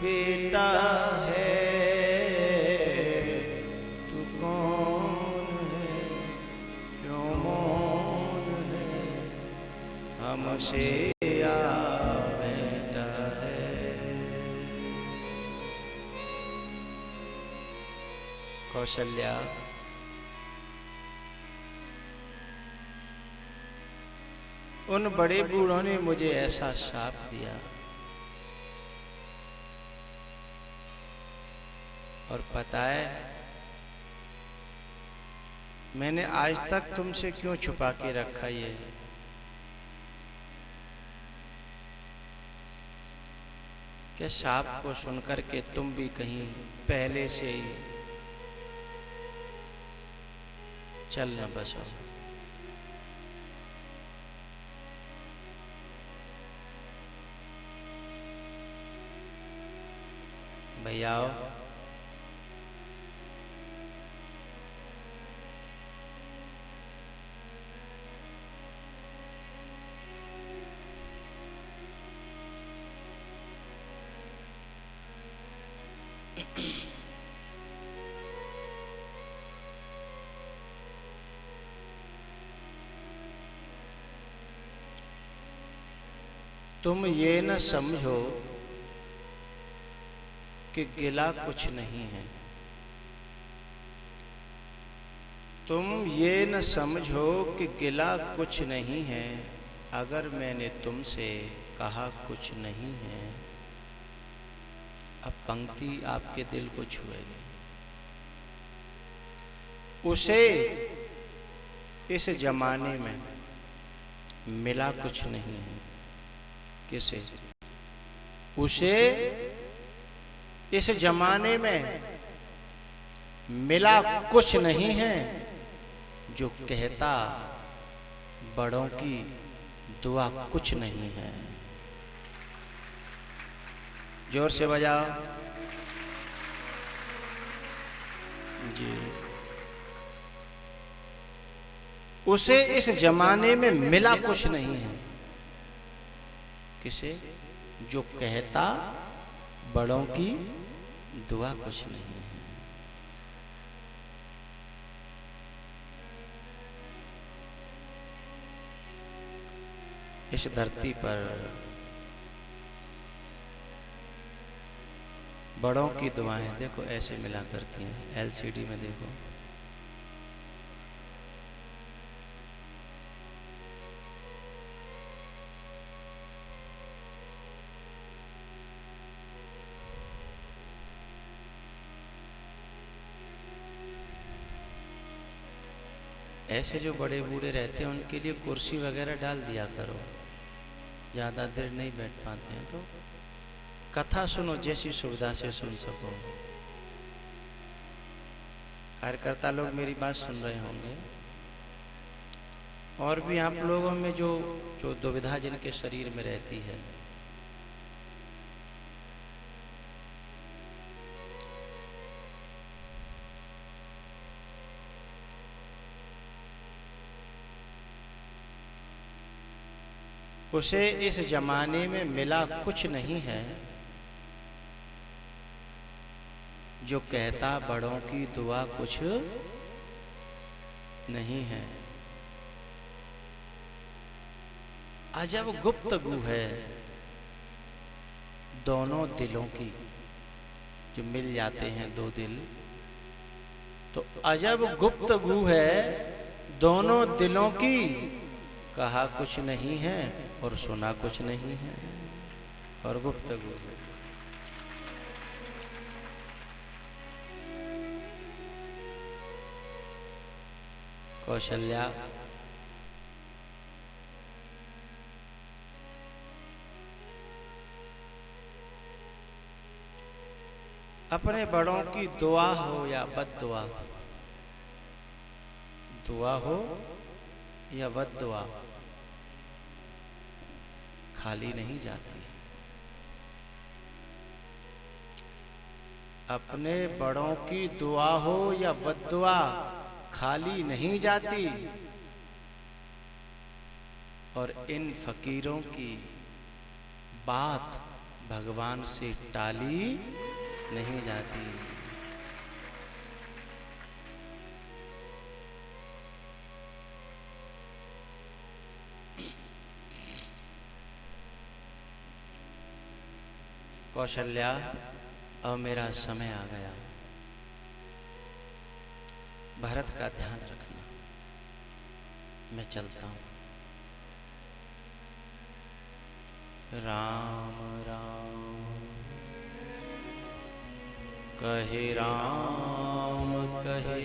बेटा है तू कौन है, क्यों मौन है, हमसे आ बेटा है। कौशल्या, उन बड़े बूढ़ों ने मुझे ऐसा शाप दिया और पता है मैंने आज तक तुमसे क्यों छुपा के रखा ये? क्या शाप को सुनकर के तुम भी कहीं पहले से ही चल न बसो? भैया आओ। तुम ये न समझो कि गिला कुछ नहीं है। तुम ये न समझो कि गिला कुछ नहीं है। अगर मैंने तुमसे कहा कुछ नहीं है, अब पंक्ति आपके दिल को छुएगी। उसे इस जमाने में मिला कुछ नहीं है। किसे? उसे इस जमाने में मिला कुछ नहीं है जो कहता बड़ों की दुआ कुछ नहीं है। जोर से बजाओ जी। उसे इस जमाने में मिला कुछ नहीं है। किसे? जो कहता बड़ों की दुआ कुछ नहीं है। इस धरती पर बड़ों की दुआएं देखो ऐसे मिला करती हैं। एलसीडी में देखो, ऐसे जो बड़े बूढ़े रहते हैं उनके लिए कुर्सी वगैरह डाल दिया करो, ज़्यादा देर नहीं बैठ पाते हैं तो कथा सुनो जैसी सुविधा से सुन सको। कार्यकर्ता लोग मेरी बात सुन रहे होंगे, और भी आप लोगों में जो दुविधा जिनके शरीर में रहती है, उसे इस जमाने में मिला कुछ नहीं है जो कहता बड़ों की दुआ कुछ नहीं है। अजब गुप्तगू है दोनों दिलों की, जो मिल जाते हैं दो दिल तो अजब गुप्तगू है दोनों दिलों की। कहा कुछ नहीं है और सुना कुछ नहीं है, और गुफ्तगू है। कौशल्या, अपने बड़ों की दुआ हो या बद्दुआ, दुआ हो या बद्दुआ खाली नहीं जाती। अपने बड़ों की दुआ हो या बद्दुआ खाली नहीं जाती, और इन फकीरों की बात भगवान से टाली नहीं जाती। कौशल्या, अब मेरा समय आ गया, भरत का ध्यान रखना, मैं चलता हूँ। राम राम कहे, राम कहे,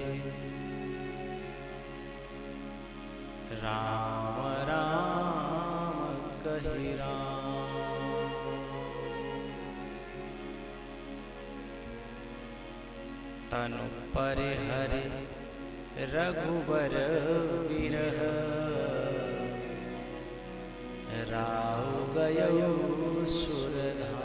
राम राम कहे राम। तनु परे हरे रघुबर विरह, राउ गयो सुरधाम।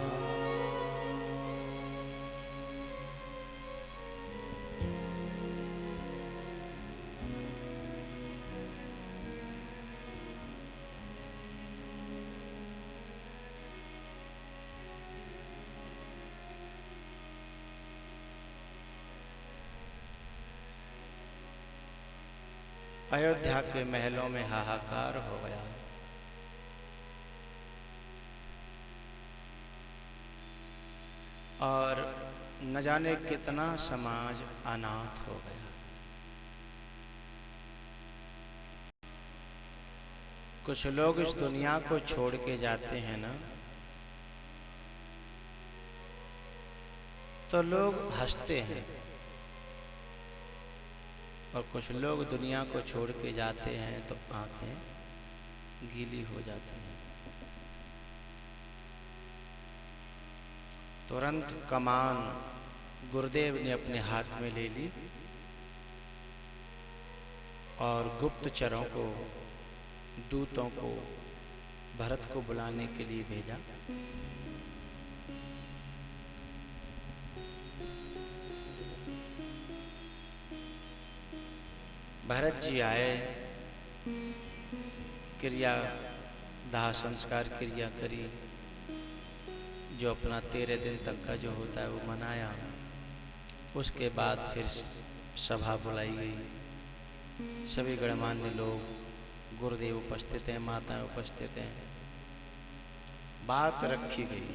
अयोध्या के महलों में हाहाकार हो गया। और न जाने कितना समाज अनाथ हो गया। कुछ लोग इस दुनिया को छोड़ के जाते हैं ना, तो लोग हंसते हैं, और कुछ लोग दुनिया को छोड़ के जाते हैं तो आंखें गीली हो जाती हैं। तुरंत कमान गुरुदेव ने अपने हाथ में ले ली और गुप्तचरों को, दूतों को भरत को बुलाने के लिए भेजा। भरत जी आए, क्रिया दाह संस्कार क्रिया करी, जो अपना 13 दिन तक का जो होता है वो मनाया। उसके बाद फिर सभा बुलाई गई, सभी गणमान्य लोग, गुरुदेव उपस्थित हैं, माताएं उपस्थित हैं। बात रखी गई।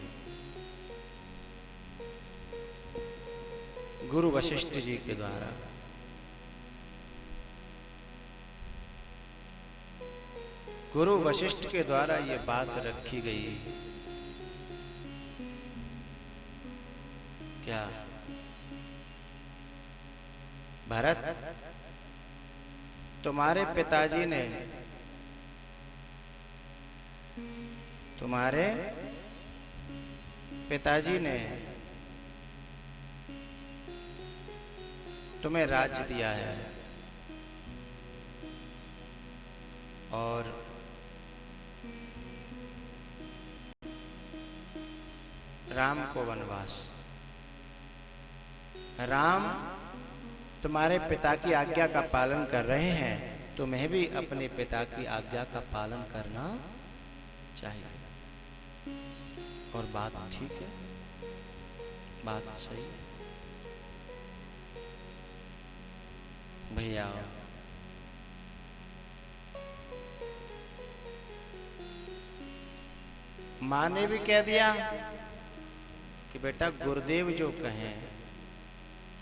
गुरु वशिष्ठ जी के द्वारा गुरु वशिष्ठ के द्वारा ये बात रखी गई। क्या भरत, तुम्हारे पिताजी ने तुम्हें राज्य दिया है और राम को वनवास। राम तुम्हारे पिता की आज्ञा का पालन कर रहे हैं, तुम्हें भी अपने पिता की आज्ञा का पालन करना चाहिए। और बात ठीक है, बात सही है। भैया माँ ने भी कह दिया कि बेटा गुरुदेव जो कहें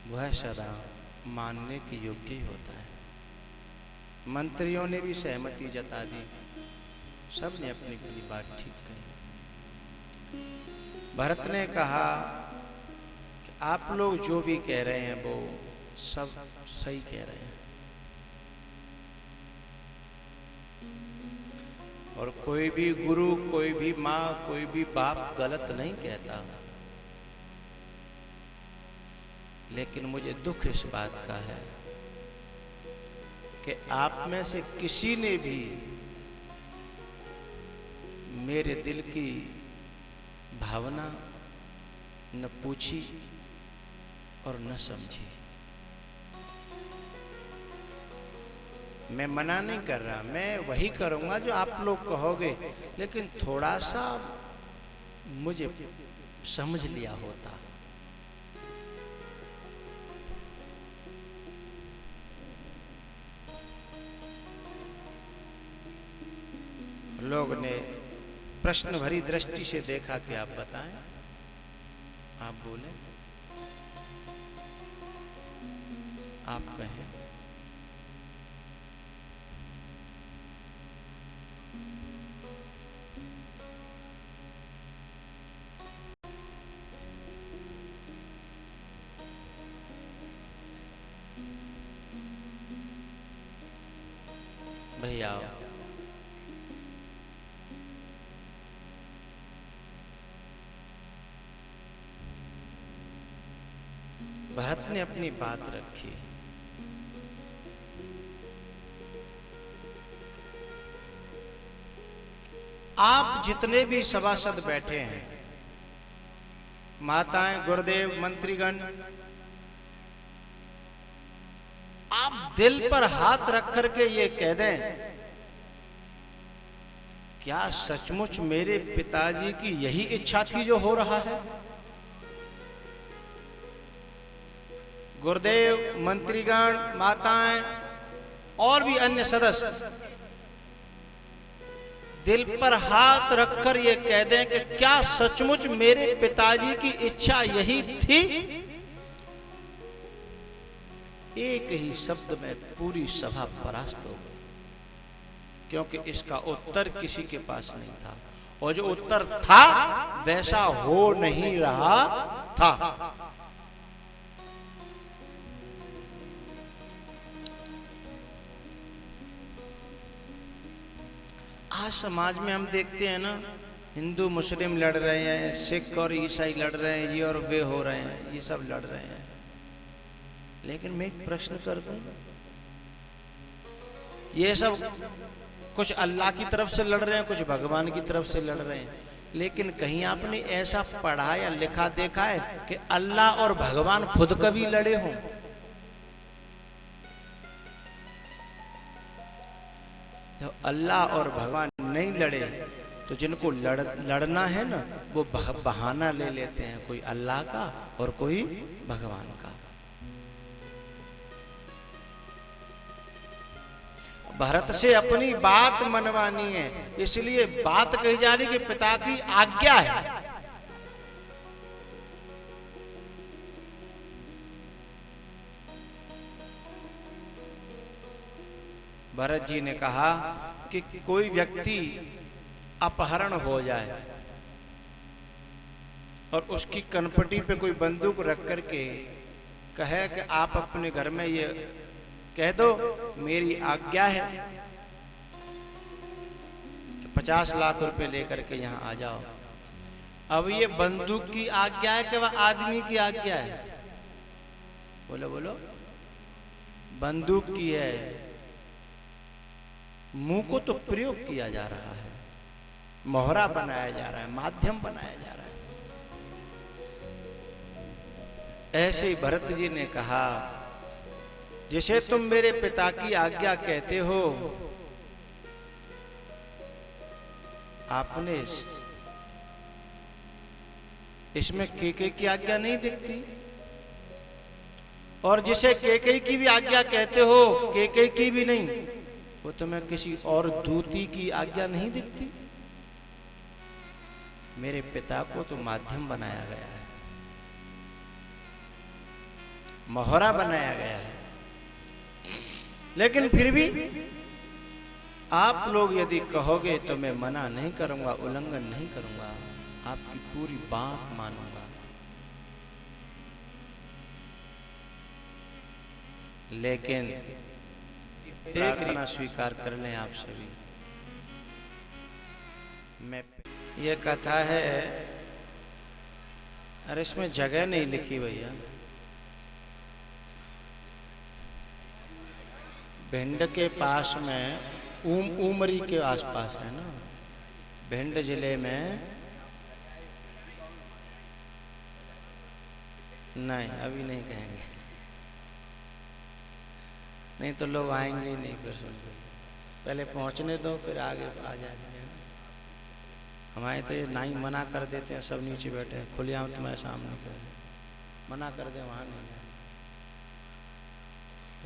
वह सदा मानने के योग्य ही होता है। मंत्रियों ने भी सहमति जता दी, सब ने अपनी अपनी बात ठीक कही। भरत ने कहा कि आप लोग जो भी कह रहे हैं वो सब सही कह रहे हैं, और कोई भी गुरु, कोई भी माँ, कोई भी बाप गलत नहीं कहता। लेकिन मुझे दुख इस बात का है कि आप में से किसी ने भी मेरे दिल की भावना न पूछी और न समझी। मैं मना नहीं कर रहा, मैं वही करूंगा जो आप लोग कहोगे, लेकिन थोड़ा सा मुझे समझ लिया होता। लोग ने प्रश्न भरी दृष्टि से देखा कि आप बताएं, आप बोले, आप कहें। भैया भरत ने अपनी बात रखी। आप जितने भी सभासद बैठे हैं, माताएं, गुरुदेव, मंत्रीगण, आप दिल पर हाथ रख करके ये कह दें, क्या सचमुच मेरे पिताजी की यही इच्छा थी जो हो रहा है? गुरुदेव, मंत्रीगण, माताएं और भी अन्य सदस्य दिल पर हाथ रखकर ये कह दें कि क्या सचमुच मेरे पिताजी की इच्छा यही थी? एक ही शब्द में पूरी सभा परास्त हो गई, क्योंकि इसका उत्तर किसी के पास नहीं था, और जो उत्तर था वैसा हो नहीं रहा था। आज समाज में हम देखते हैं ना, हिंदू मुस्लिम लड़ रहे हैं, सिख और ईसाई लड़ रहे हैं, ये और वे हो रहे हैं, ये सब लड़ रहे हैं। लेकिन मैं एक प्रश्न कर दूं, ये सब कुछ अल्लाह की तरफ से लड़ रहे हैं, कुछ भगवान की तरफ से लड़ रहे हैं, लेकिन कहीं आपने ऐसा पढ़ा या लिखा देखा है कि अल्लाह और भगवान खुद कभी लड़े हों? जब अल्लाह और भगवान नहीं लड़े तो जिनको लड़ना है ना, वो बहाना ले लेते हैं, कोई अल्लाह का और कोई भगवान का। भरत से अपनी बात मनवानी है, इसलिए बात कही जा रही कि पिता की आज्ञा है। भरत जी ने कहा कि कोई व्यक्ति अपहरण हो जाए और उसकी कनपटी पे कोई बंदूक रख करके कहे कि आप अपने घर में ये कह दो मेरी आज्ञा है कि 50 लाख रुपए लेकर के यहां आ जाओ। अब ये बंदूक की आज्ञा है कि वह आदमी की आज्ञा है? बोलो बोलो। बंदूक की है। मुंह को तो प्रयोग किया जा रहा है, मोहरा बनाया जा रहा है, माध्यम बनाया जा रहा है। ऐसे ही भरत जी ने कहा, जिसे तुम मेरे पिता की आज्ञा कहते हो, आपने इसमें केके की आज्ञा नहीं दिखती, और जिसे केके की भी आज्ञा कहते हो, केके की भी नहीं, वो तुम्हें किसी और दूती की आज्ञा नहीं दिखती। मेरे पिता को तो माध्यम बनाया गया है, मोहरा बनाया गया है, लेकिन फिर भी आप लोग यदि कहोगे तो मैं मना नहीं करूंगा, उल्लंघन नहीं करूंगा, आपकी पूरी बात मानूंगा। लेकिन एक ना स्वीकार कर लें आप सभी, मैं ये कथा है, अरे इसमें जगह नहीं लिखी भैया। भिंड के पास में उमरी के आसपास है ना, भिंड जिले में। नहीं अभी नहीं कहेंगे, नहीं तो लोग आएंगे ही नहीं, फिर सुन पहले पहुंचने दो, फिर आगे आ जाएंगे। हमारे तो ये नाई मना कर देते हैं, सब नीचे बैठे हैं, खुलेआम तुम्हारे सामने कह मना कर दे वहाँ नहीं जाए।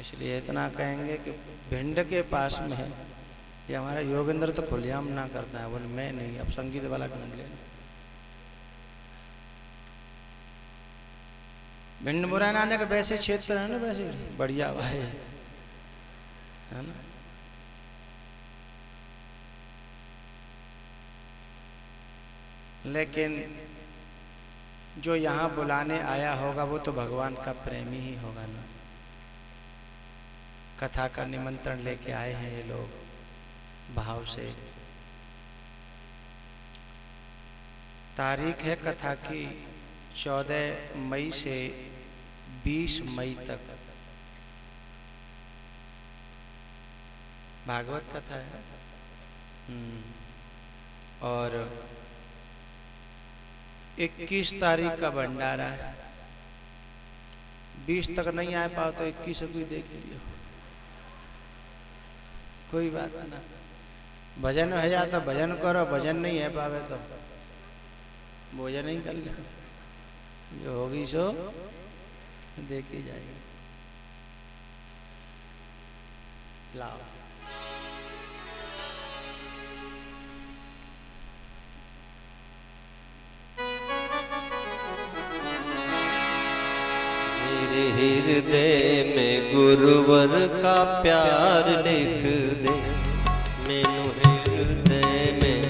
इसलिए इतना कहेंगे कि भिंड के पास में है ये हमारा योगेंद्र तो खुलेआम ना करता है, बोले मैं नहीं, अब संगीत वाला ढूंढ लेना। भिंड मुरैना ने का वैसे क्षेत्र है ना, वैसे बढ़िया भाई है ना। लेकिन जो यहाँ बुलाने आया होगा वो तो भगवान का प्रेमी ही होगा ना। कथा का निमंत्रण लेके आए हैं ये लोग भाव से। तारीख है कथा की 14 मई से 20 मई तक भागवत कथा है। और 21 तारीख का भंडारा है। 20 तक नहीं आ पाओ तो 21 को देख लियो, कोई बात ना। भजन है या तो भजन करो, भजन नहीं है पावे तो भोजन नहीं कर लो, जो होगी सो देखी जाएगी। लाओ हृदय में गुरुवर का प्यार लिख दे, मैनू हृदय में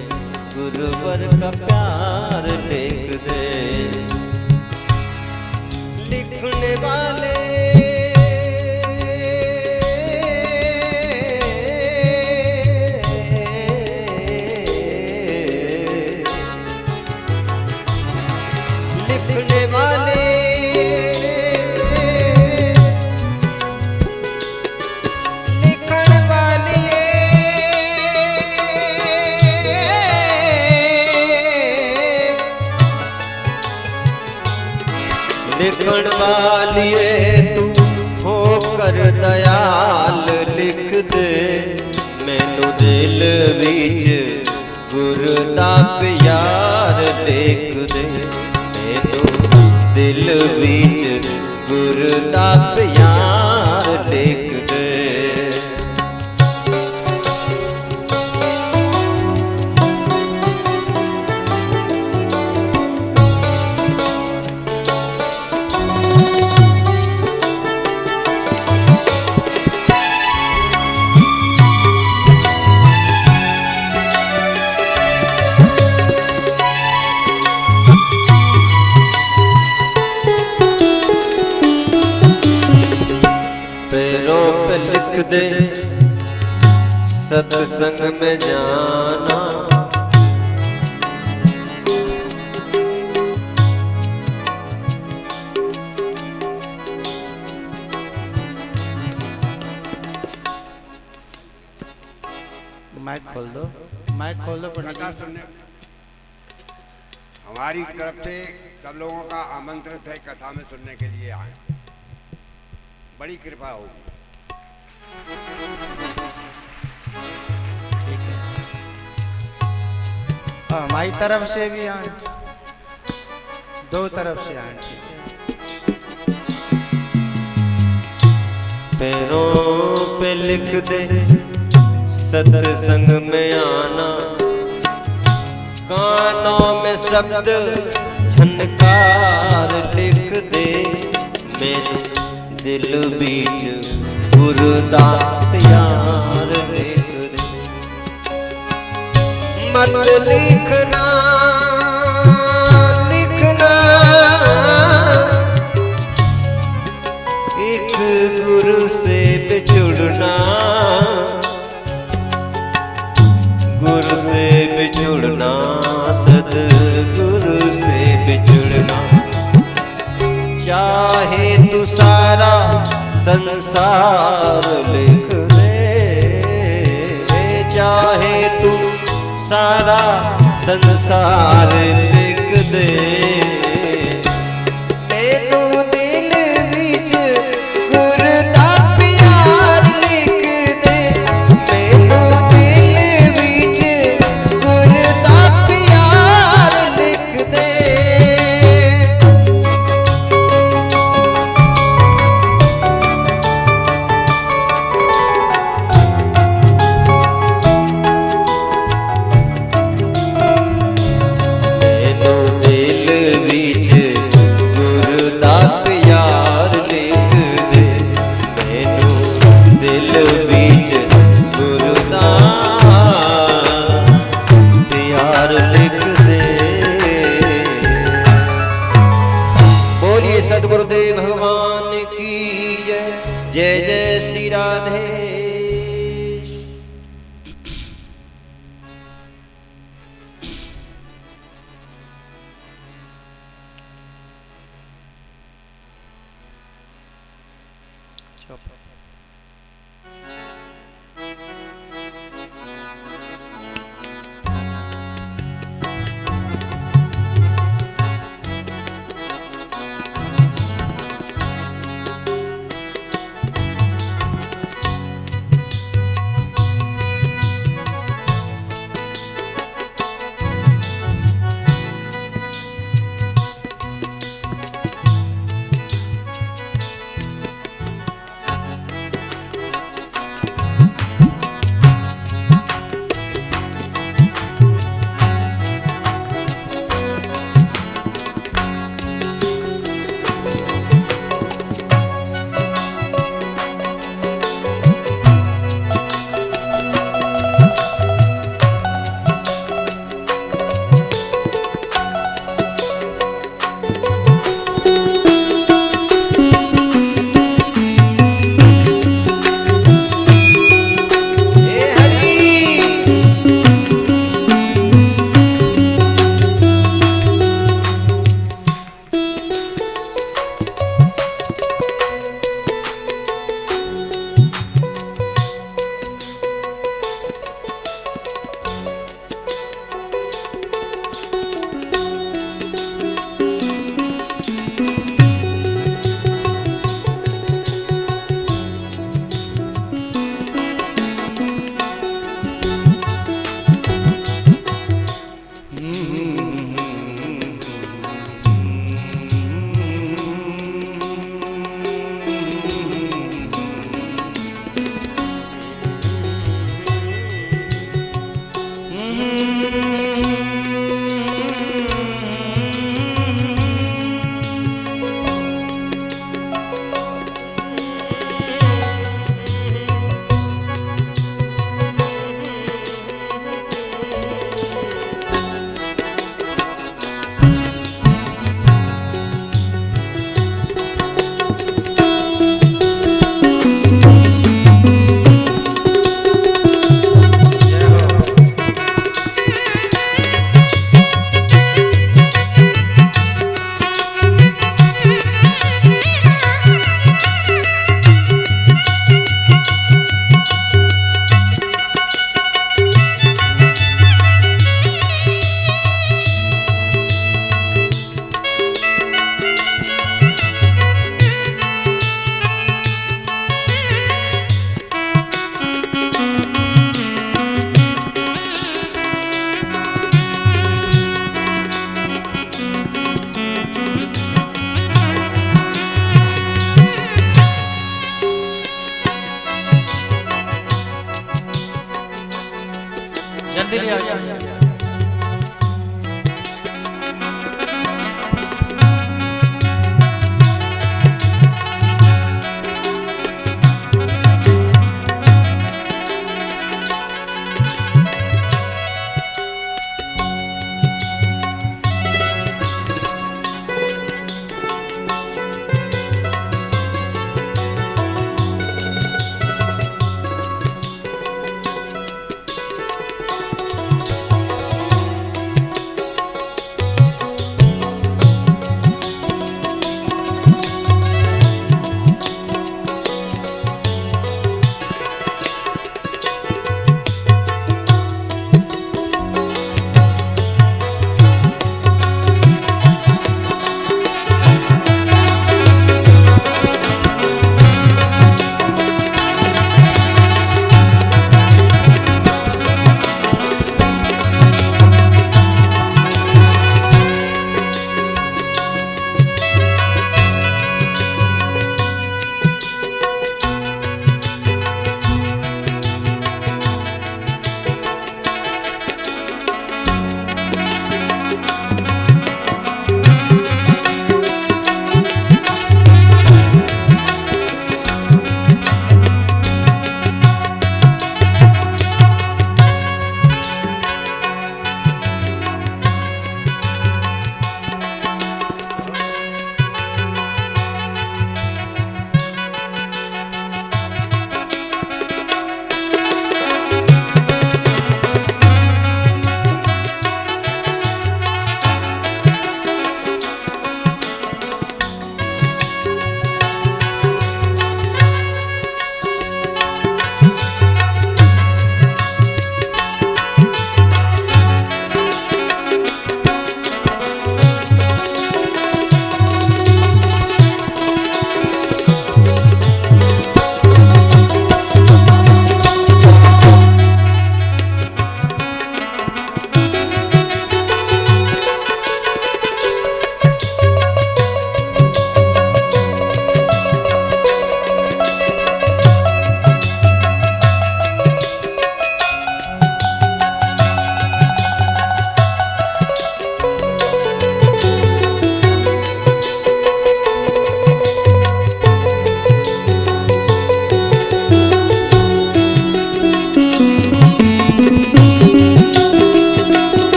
गुरुवर का प्यार लिख दे। लिखने वाले लिखने वाले लिखण वालिए तू होकर दयाल लिख दे, मैनू दिल विच गुरु दा प्यार लिख दे, मैनू दिल विच गुरु दा प्यार लिख दे। लिख दे सत्संग में जाना, माइक खोल दो, माइक खोल दो। कथा सुनने हमारी तरफ से सब लोगों का आमंत्रित है, कथा में सुनने के लिए आए, बड़ी कृपा होगी। ठीक है, और हमारी तरफ से भी आए, दो तरफ से आए। पैरों पे लिख दे सत्संग में आना, कानों में शब्द झनकार लिख दे, मैनू दिल बीच गुरु दा प्यार लिख दे। मत लिखना लिखना एक गुरु से बिछुड़ना, गुरु से बिछुड़ना सद्गुरु से बिछुड़ना। चाहे तू सारा संसार लिख दे, चाहे तू सारा संसार लिख दे, मैनू दिल विच गुरु दा प्यार लिख दे, मैनू दिल विच गुरु दा प्यार सद्गुरुदेव भगवान की जय। जय जय श्री राधे।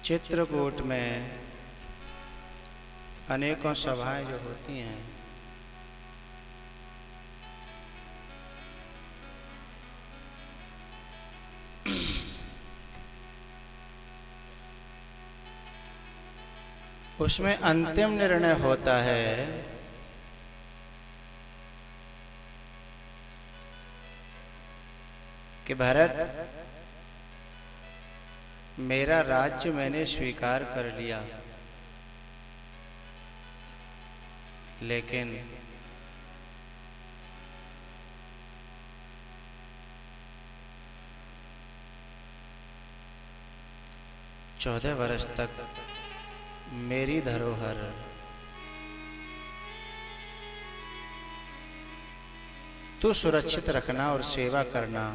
चित्रकूट में अनेकों सभाएं जो होती हैं, उसमें अंतिम निर्णय होता है कि भरत, मेरा राज्य मैंने स्वीकार कर लिया, लेकिन चौदह वर्ष तक मेरी धरोहर तू सुरक्षित रखना और सेवा करना।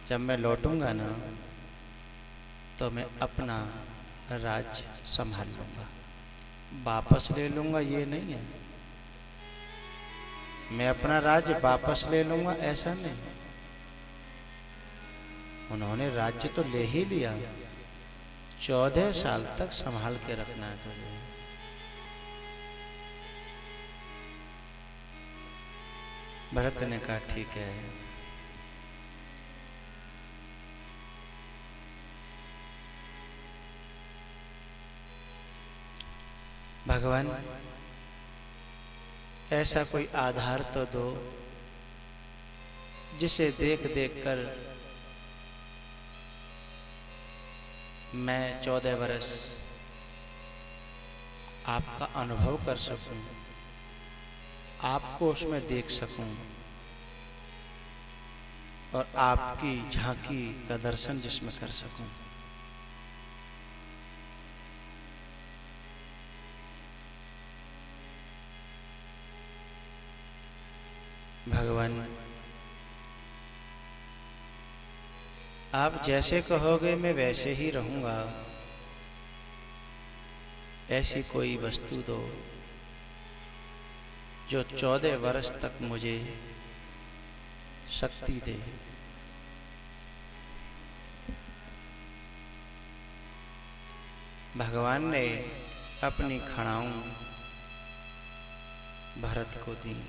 जब मैं लौटूंगा ना, तो मैं अपना राज्य संभाल लूंगा, वापस ले लूंगा, ये नहीं है। मैं अपना राज्य वापस ले लूंगा ऐसा नहीं। उन्होंने राज्य तो ले ही लिया, 14 साल तक संभाल के रखना है तुझे। भरत ने कहा ठीक है। भगवान, ऐसा कोई आधार तो दो जिसे देख देख कर मैं 14 वर्ष आपका अनुभव कर सकूं, आपको उसमें देख सकूं और आपकी झांकी का दर्शन जिसमें कर सकूं। भगवान, आप जैसे कहोगे मैं वैसे ही रहूंगा। ऐसी कोई वस्तु दो जो 14 वर्ष तक मुझे शक्ति दे। भगवान ने अपनी खड़ाऊं भरत को दी।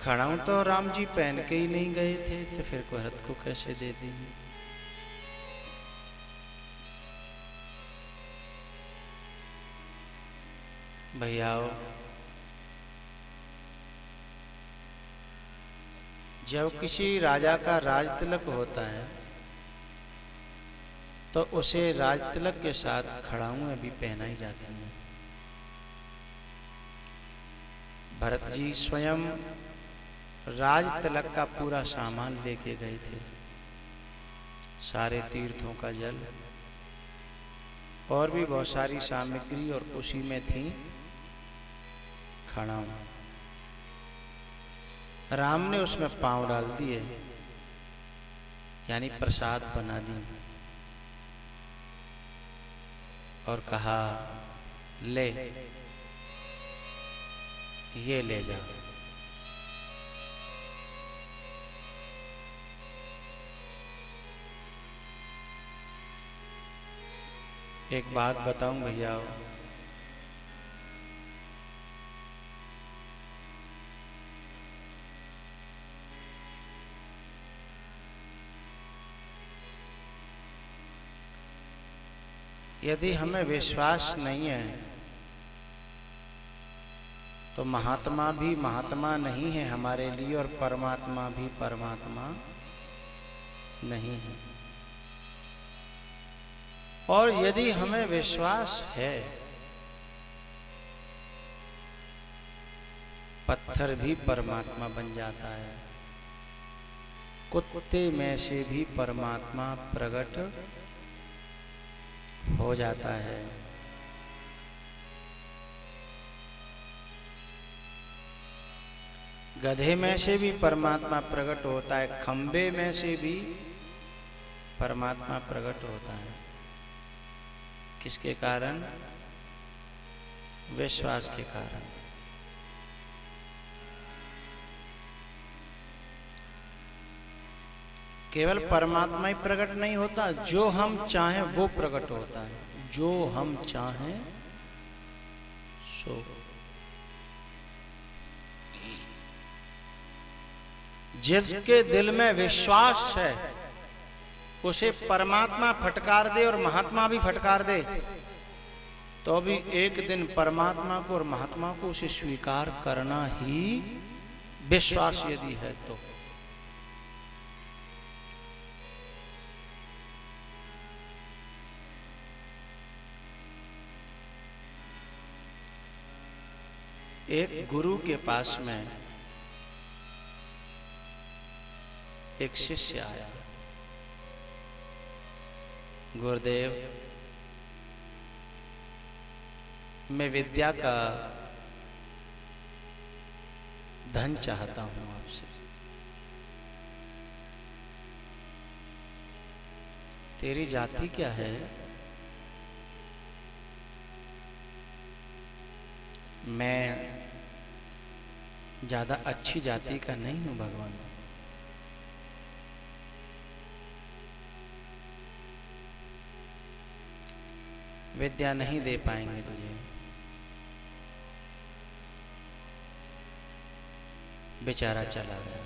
खड़ाऊं तो राम जी पहन के ही नहीं गए थे, तो फिर भरत को कैसे दे दी? भैयाओ, जब किसी राजा का राज तिलक होता है तो उसे राज तिलक के साथ खड़ाऊं भी पहनाई जाती हैं। भरत जी स्वयं राज तिलक का पूरा सामान लेके गए थे, सारे तीर्थों का जल और भी बहुत सारी सामग्री, और उसी में थी खड़ाऊं। राम ने उसमें पांव डाल दिए, यानी प्रसाद बना दी, और कहा ले, ये ले जा। एक बात बताऊं भैया, यदि हमें विश्वास नहीं है तो महात्मा भी महात्मा नहीं है हमारे लिए, और परमात्मा भी परमात्मा नहीं है। और यदि हमें विश्वास है, पत्थर भी परमात्मा बन जाता है, कुत्ते में से भी परमात्मा प्रकट हो जाता है। गधे में से भी परमात्मा प्रकट होता है, खंबे में से भी परमात्मा प्रकट होता है। किसके कारण? विश्वास के कारण। केवल परमात्मा ही प्रकट नहीं होता, जो हम चाहें वो प्रकट होता है। जो हम चाहें सो। जिसके दिल में विश्वास है उसे परमात्मा फटकार दे और महात्मा भी फटकार दे, तो भी एक दिन परमात्मा को और महात्मा को उसे स्वीकार करना ही, विश्वास यदि है तो। एक गुरु के पास में एक शिष्य आया। गुरुदेव, मैं विद्या का धन चाहता हूं आपसे। तेरी जाति क्या है? मैं ज्यादा अच्छी जाति का नहीं हूं भगवान। विद्या नहीं दे पाएंगे तुझे। बेचारा चला गया।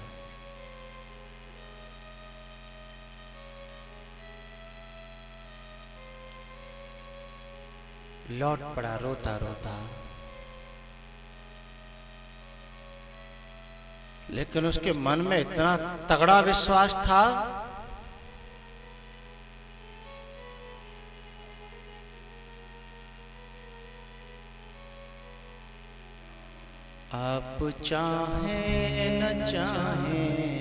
लौट पड़ा रोता रोता। लेकिन उसके मन में इतना तगड़ा विश्वास था, आप चाहें न चाहें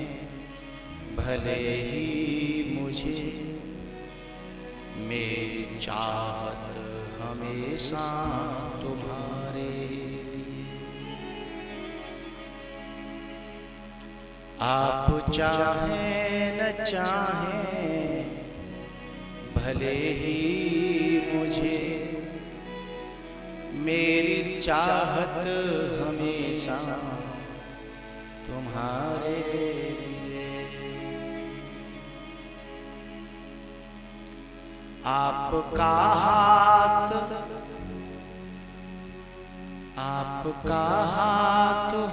भले ही मुझे, मेरी चाहत हमेशा तुम्हारे लिए। आप चाहें न चाहें भले ही मुझे, मेरी चाहत हमेशा तुम्हारे लिए। आपका हाथ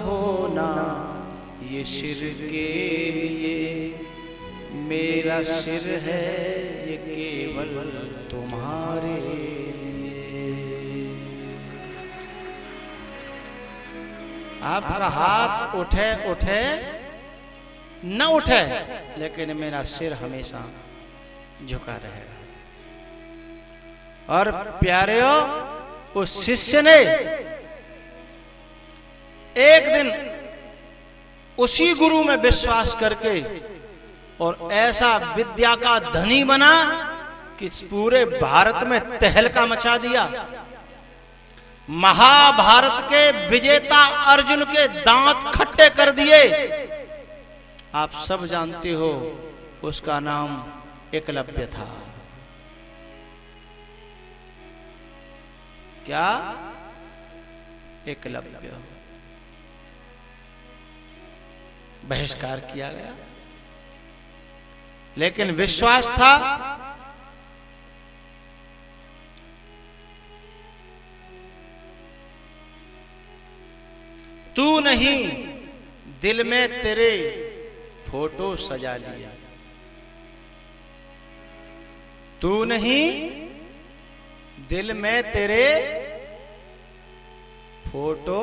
होना ये सिर के लिए, मेरा सिर है ये केवल तुम्हारे लिए। आपका हाथ उठे उठे न उठे, लेकिन मेरा सिर हमेशा झुका रहेगा। और प्यारेओ, उस शिष्य ने एक दिन उसी गुरु में विश्वास करके और ऐसा विद्या का धनी बना कि पूरे भारत में तहलका मचा दिया। महाभारत के विजेता अर्जुन के दांत खट्टे कर दिए। आप सब जानते हो उसका नाम एकलव्य था। क्या? एकलव्य। बहिष्कार किया गया, लेकिन विश्वास था। तू नहीं, दिल में तेरे फोटो सजा लिया। तू नहीं, दिल में तेरे फोटो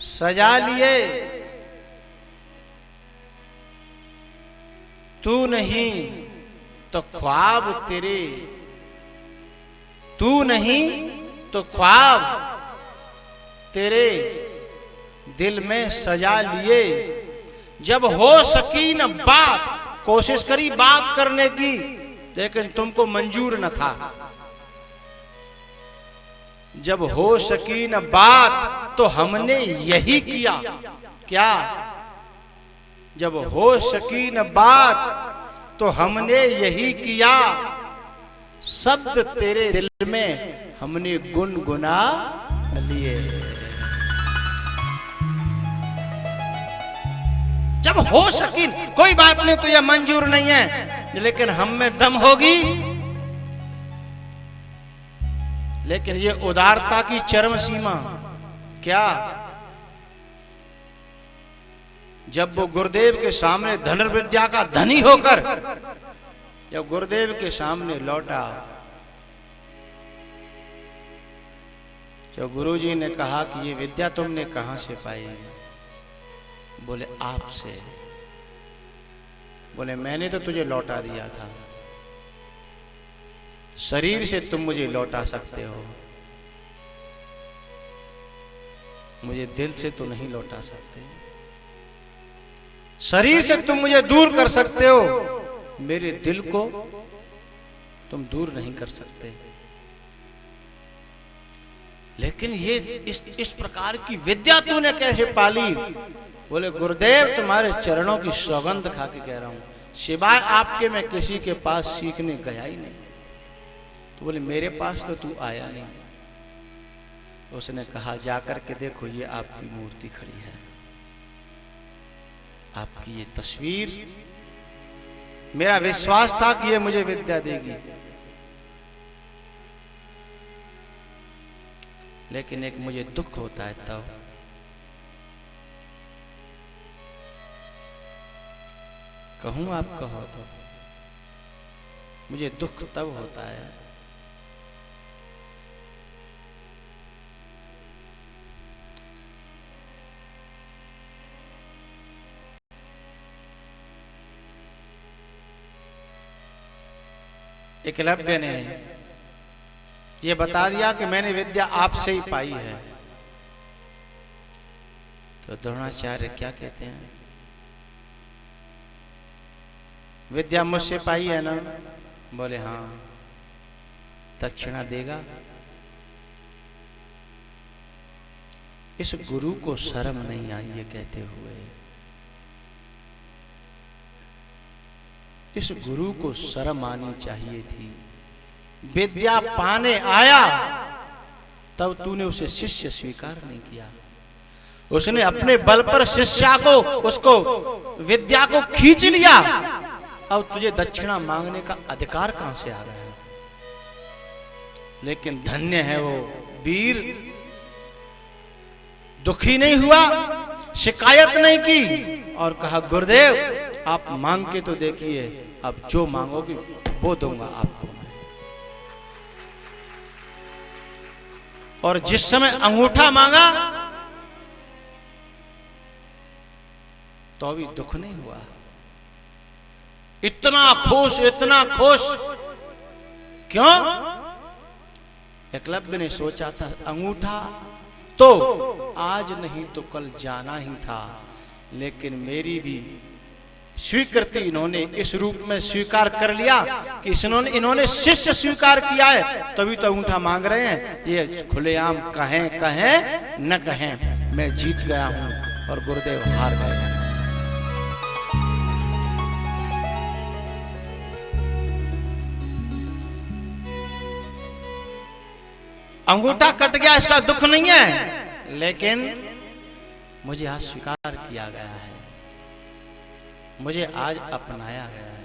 सजा लिए। तू नहीं तो ख्वाब तेरे, तू नहीं तो ख्वाब तेरे दिल में सजा लिए। जब हो सकी न बात, कोशिश करी बात करने की, लेकिन तुमको मंजूर न था। जब हो सकी न बात तो हमने यही किया। क्या? जब हो सकी न बात तो हमने यही किया। शब्द तेरे दिल में हमने गुनगुना लिए। जब हो शकीन, कोई बात नहीं तुझे मंजूर नहीं है, लेकिन हम में दम होगी। लेकिन ये उदारता की चरम सीमा क्या, जब वो गुरुदेव के सामने धनुर्विद्या का धनी होकर जब गुरुदेव के सामने लौटा, जब गुरुजी ने कहा कि ये विद्या तुमने कहां से पाई, बोले आपसे। बोले मैंने तो तुझे लौटा दिया था, शरीर से तुम मुझे लौटा सकते हो, मुझे दिल से तो नहीं लौटा सकते। शरीर से तुम मुझे दूर कर सकते हो, मेरे दिल को तुम दूर नहीं कर सकते। लेकिन ये इस प्रकार की विद्या तूने कैसे पाली? बोले गुरुदेव तुम्हारे चरणों की सौगंध खा के कह रहा हूं, सिवाय आपके मैं किसी के पास सीखने गया ही नहीं। तो बोले मेरे पास तो तू आया नहीं। उसने कहा जाकर के देखो ये आपकी मूर्ति खड़ी है, आपकी ये तस्वीर, मेरा विश्वास था कि ये मुझे विद्या देगी, लेकिन एक मुझे दुख होता है तब, कहूं आप कहो तो मुझे दुख तब होता है एकलव्य ने ये बता दिया कि मैंने विद्या आपसे ही पाई है। तो द्रोणाचार्य क्या कहते हैं, विद्या मुझसे पाई है ना? बोले हाँ। दक्षिणा देगा? इस गुरु को शर्म नहीं आई ये कहते हुए, इस गुरु को शर्म आनी चाहिए थी। विद्या पाने आया तब तूने उसे शिष्य स्वीकार नहीं किया। उसने अपने बल पर शिष्या को, उसको विद्या को खींच लिया, अब तुझे दक्षिणा मांगने का अधिकार कहां से आ गया? लेकिन धन्य है वो वीर, दुखी नहीं हुआ, शिकायत नहीं की और कहा गुरुदेव आप मांग के तो देखिए, अब जो मांगोगे वो दूंगा आपको मैं। और जिस समय अंगूठा मांगा तो भी दुख नहीं हुआ, इतना खुश, इतना खुश। क्यों? एकलव्य ने सोचा था अंगूठा तो आज नहीं तो कल जाना ही था, लेकिन मेरी भी स्वीकृति इन्होंने इस रूप में स्वीकार कर लिया कि इन्होंने शिष्य स्वीकार किया है, तभी तो अंगूठा मांग रहे हैं। ये खुलेआम कहें कहें न कहें, मैं जीत गया हूं और गुरुदेव हार गए। अंगूठा कट गया इसका दुख नहीं है, लेकिन मुझे आज स्वीकार किया गया है, मुझे आज अपनाया गया है।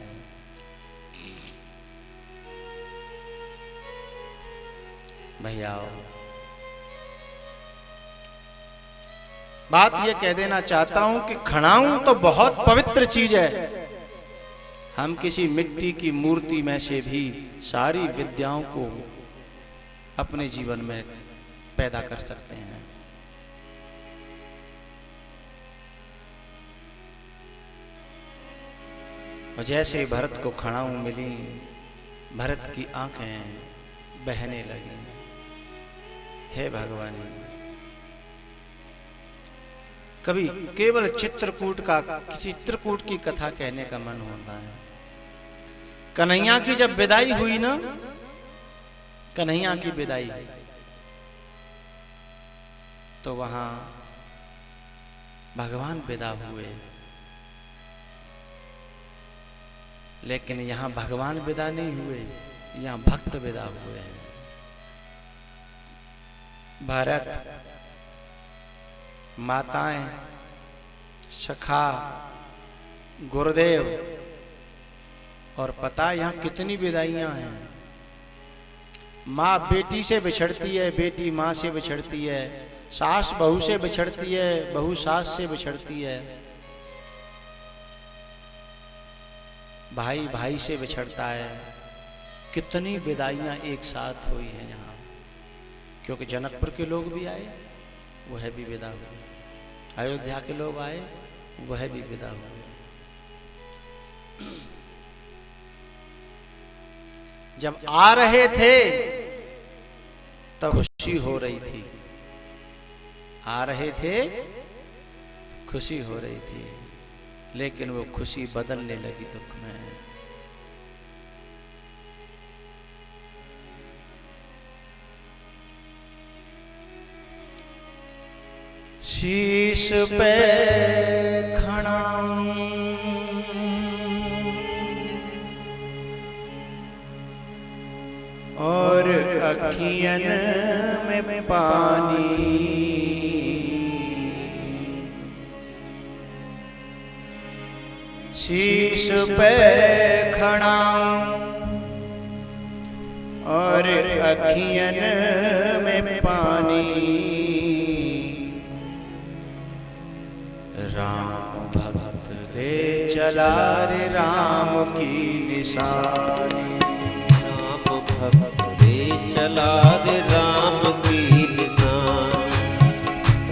भैया बात ये कह देना चाहता हूं कि खड़ाऊं तो बहुत पवित्र चीज है। हम किसी मिट्टी की मूर्ति में से भी सारी विद्याओं को अपने जीवन में पैदा कर सकते हैं। और जैसे भरत को खड़ाऊं मिली, भरत की आंखें बहने लगी। हे भगवान, कभी केवल चित्रकूट की कथा कहने का मन होता है। कन्हैया की जब विदाई हुई ना, कन्हैया की विदाई, तो वहां भगवान विदा हुए, लेकिन यहां भगवान विदा नहीं हुए, यहां भक्त विदा हुए हैं। भरत, माताएं, सखा, गुरुदेव। और पता यहाँ कितनी विदाइयां हैं। माँ बेटी से बिछड़ती है, बेटी माँ से बिछड़ती है, सास बहू से बिछड़ती है, बहू सास से बिछड़ती है, भाई भाई से बिछड़ता है। कितनी विदाइयां एक साथ हुई हैं यहाँ। क्योंकि जनकपुर के लोग भी आए, वह भी विदा हुए। अयोध्या के लोग आए, वह भी विदा हुए। जब आ रहे थे तब खुशी हो रही थी, आ रहे थे खुशी हो रही थी, लेकिन वो खुशी बदलने लगी दुख में। शीश पे खड़ाऊं और अखियन में पानी, शीश पे खड़ाऊं और अखियन में पानी, राम भक्त ले चला रे राम की निशानी, राम भक्त ले चला रे राम की निशानी,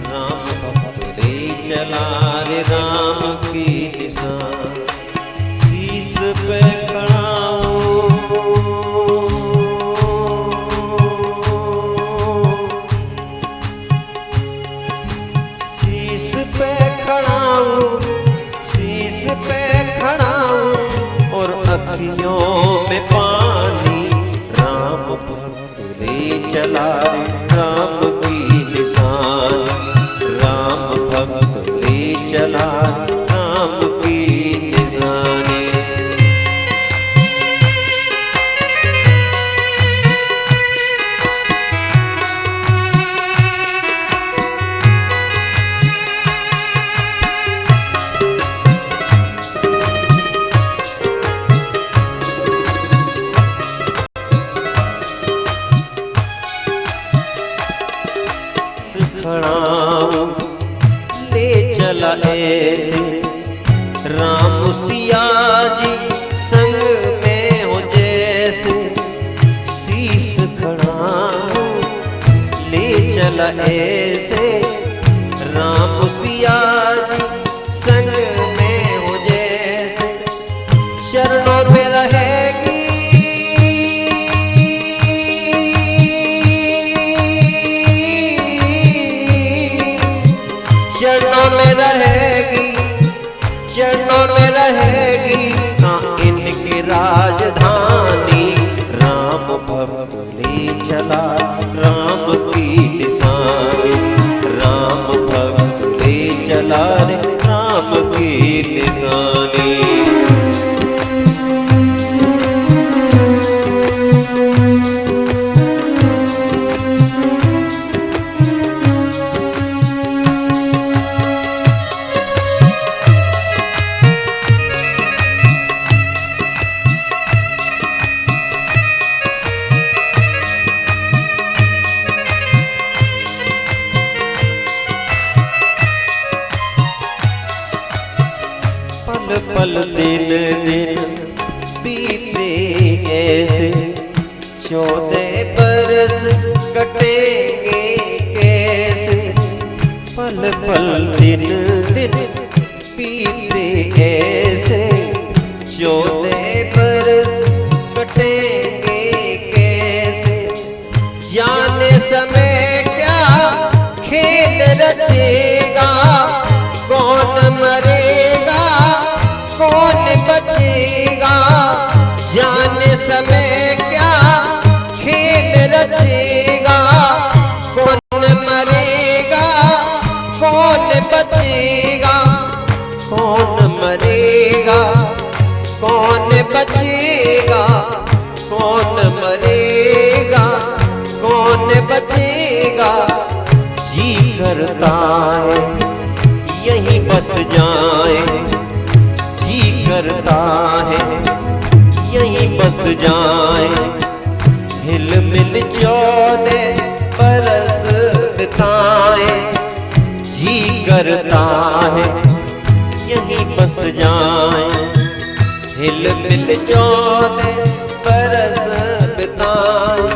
राम भक्त ले चला रे राम की निशानी। शीश पे शीश पे खड़ाऊं और अखियों में पानी, राम भक्त ले चला रे राम की निशानी, राम भक्त ले चला राम की निशानी। खड़ाऊं ले चला ऐसे राम सिया जी संग में हो जैसे, शीश खड़ाऊं ले चला ऐसे राम सिया जी संग में हो जैसे, चरणों में रहेगी चरणों में रहेगी हाँ इनकी राजधानी, राम भक्त ले चला राम की निशानी, राम भक्त ले चला रे राम की निशानी। पल दिन दिन बीते ऐसे, 14 बरस कटेंगे कैसे, पल पल दिन दिन बीते ऐसे, 14 बरस कटेंगे कैसे, जाने समय क्या खेल रचेगा, कौन मरेगा कौन बचेगा, जाने समय क्या खेल रचेगा, कौन मरेगा कौन बचेगा, कौन मरेगा कौन बचेगा, कौन मरेगा कौन बचेगा। जी करता है यहीं बस जाए, जी जाए, हिल मिल 14 बरस बिताए।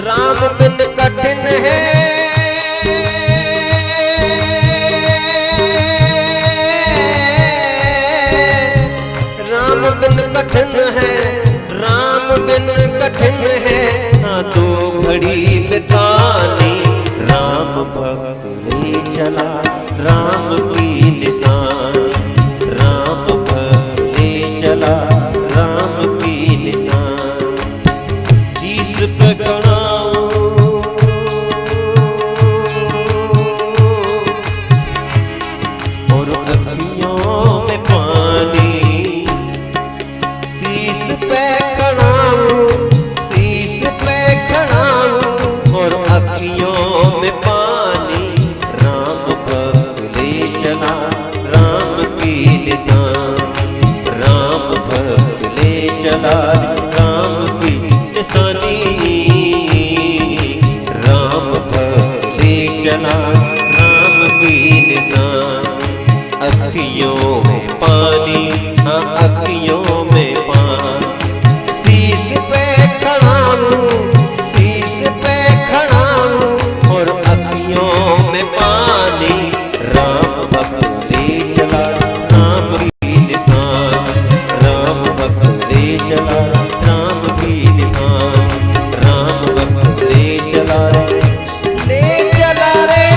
राम बिन कठिन है, राम बिन कठिन है, राम बिन कठिन है। हाँ दो घड़ी बितानी, राम भक्त ले चला राम की निशानी, राम भक्त ले चला राम की निशानी। शीश पकड़ाऊं और अखियों में पानी, शीश पे खड़ाऊं, शीश पे खड़ाऊं और अखियों में पानी। राम भक्त ले चला राम की निशानी, राम भक्त ले चला राम की निशानी, राम भक्त ले चला राम की निशानी। अखियों में पानी, हाँ अखियों में पानी, शीश पे खड़ाऊं, शीश पे खड़ाऊं और अखियों में पानी। राम भक्त ले चला राम की निशानी, राम भक्त ले चला राम की निशानी, राम भक्त ले चला रे, ले चला रे।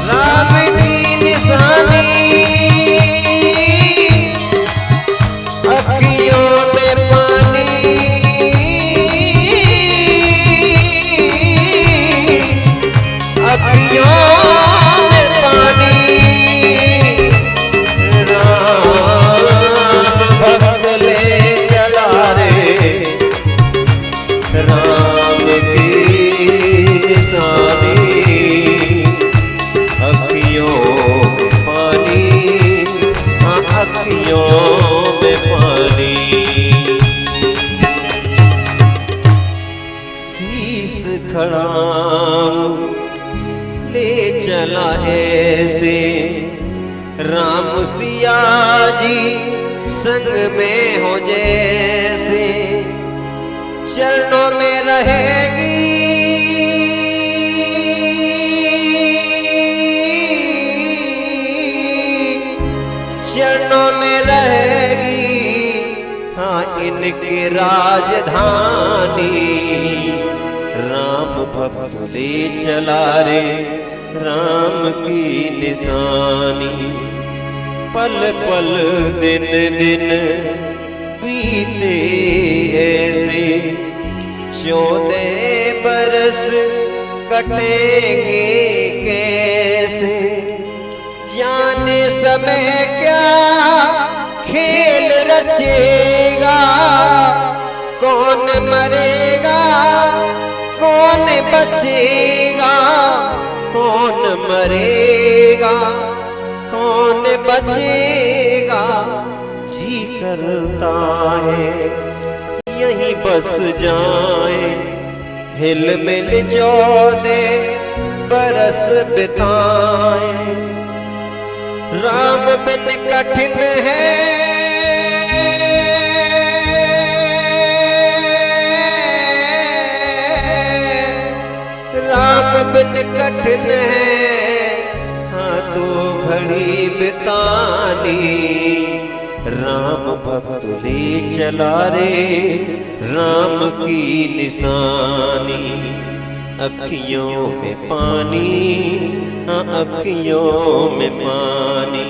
राम की निशानी, अखियों में पानी, अखियों में पानी। राम भक्त ले चला रे राम की निशानी, अखियों में पानी, हाँ अखियों में पानी। शीश खड़ाऊं ले चला ऐसे, राम सिया जी संग में हो जैसे। चरणों में रहेगी, चरणों में रहेगी, हाँ इनकी राजधानी। राम भक्त ले चला रे राम की निशानी। पल पल दिन दिन बीते ऐसे, 14 बरस कटेंगे कैसे। जाने समय क्या खेल रचेगा, कौन मरेगा कौन बचेगा, कौन मरेगा कौन बचेगा। जी करता है यहीं बस जाए, हिल मिल 14 बरस बिताए। राम बिन कठिन है, राम बिन कठिन है, हाँ दो घड़ी बितानी। राम भक्त ले चला रे राम की निशानी, अखियों में पानी, हाँ अखियों में पानी।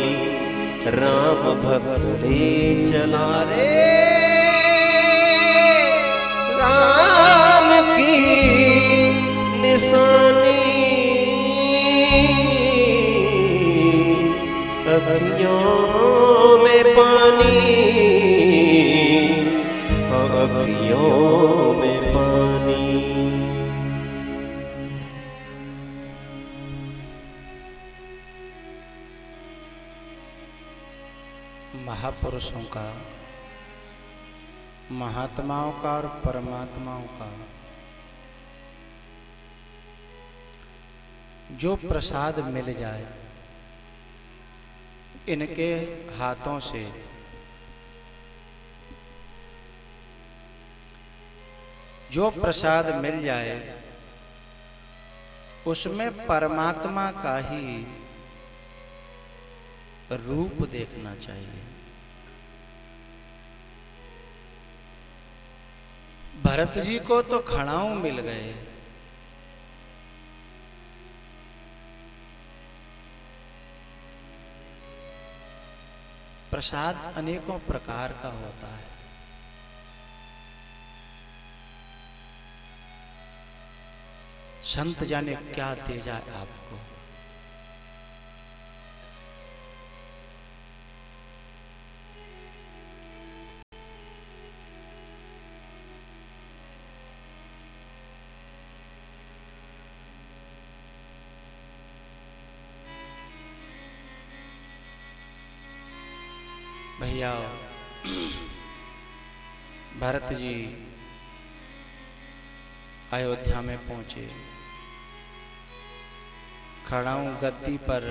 राम भक्त ले चला रे राम की निशानी, अखियों में पानी, हाँ अखियों में पानी। महापुरुषों का, महात्माओं का और परमात्माओं का जो प्रसाद मिल जाए इनके हाथों से, जो प्रसाद मिल जाए उसमें परमात्मा का ही रूप देखना चाहिए। भरत जी को तो खड़ाऊ मिल गए, प्रसाद अनेकों प्रकार का होता है। संत जाने क्या दे जाए आपको। भैया भरत जी अयोध्या में पहुंचे, खड़ाऊ गद्दी पर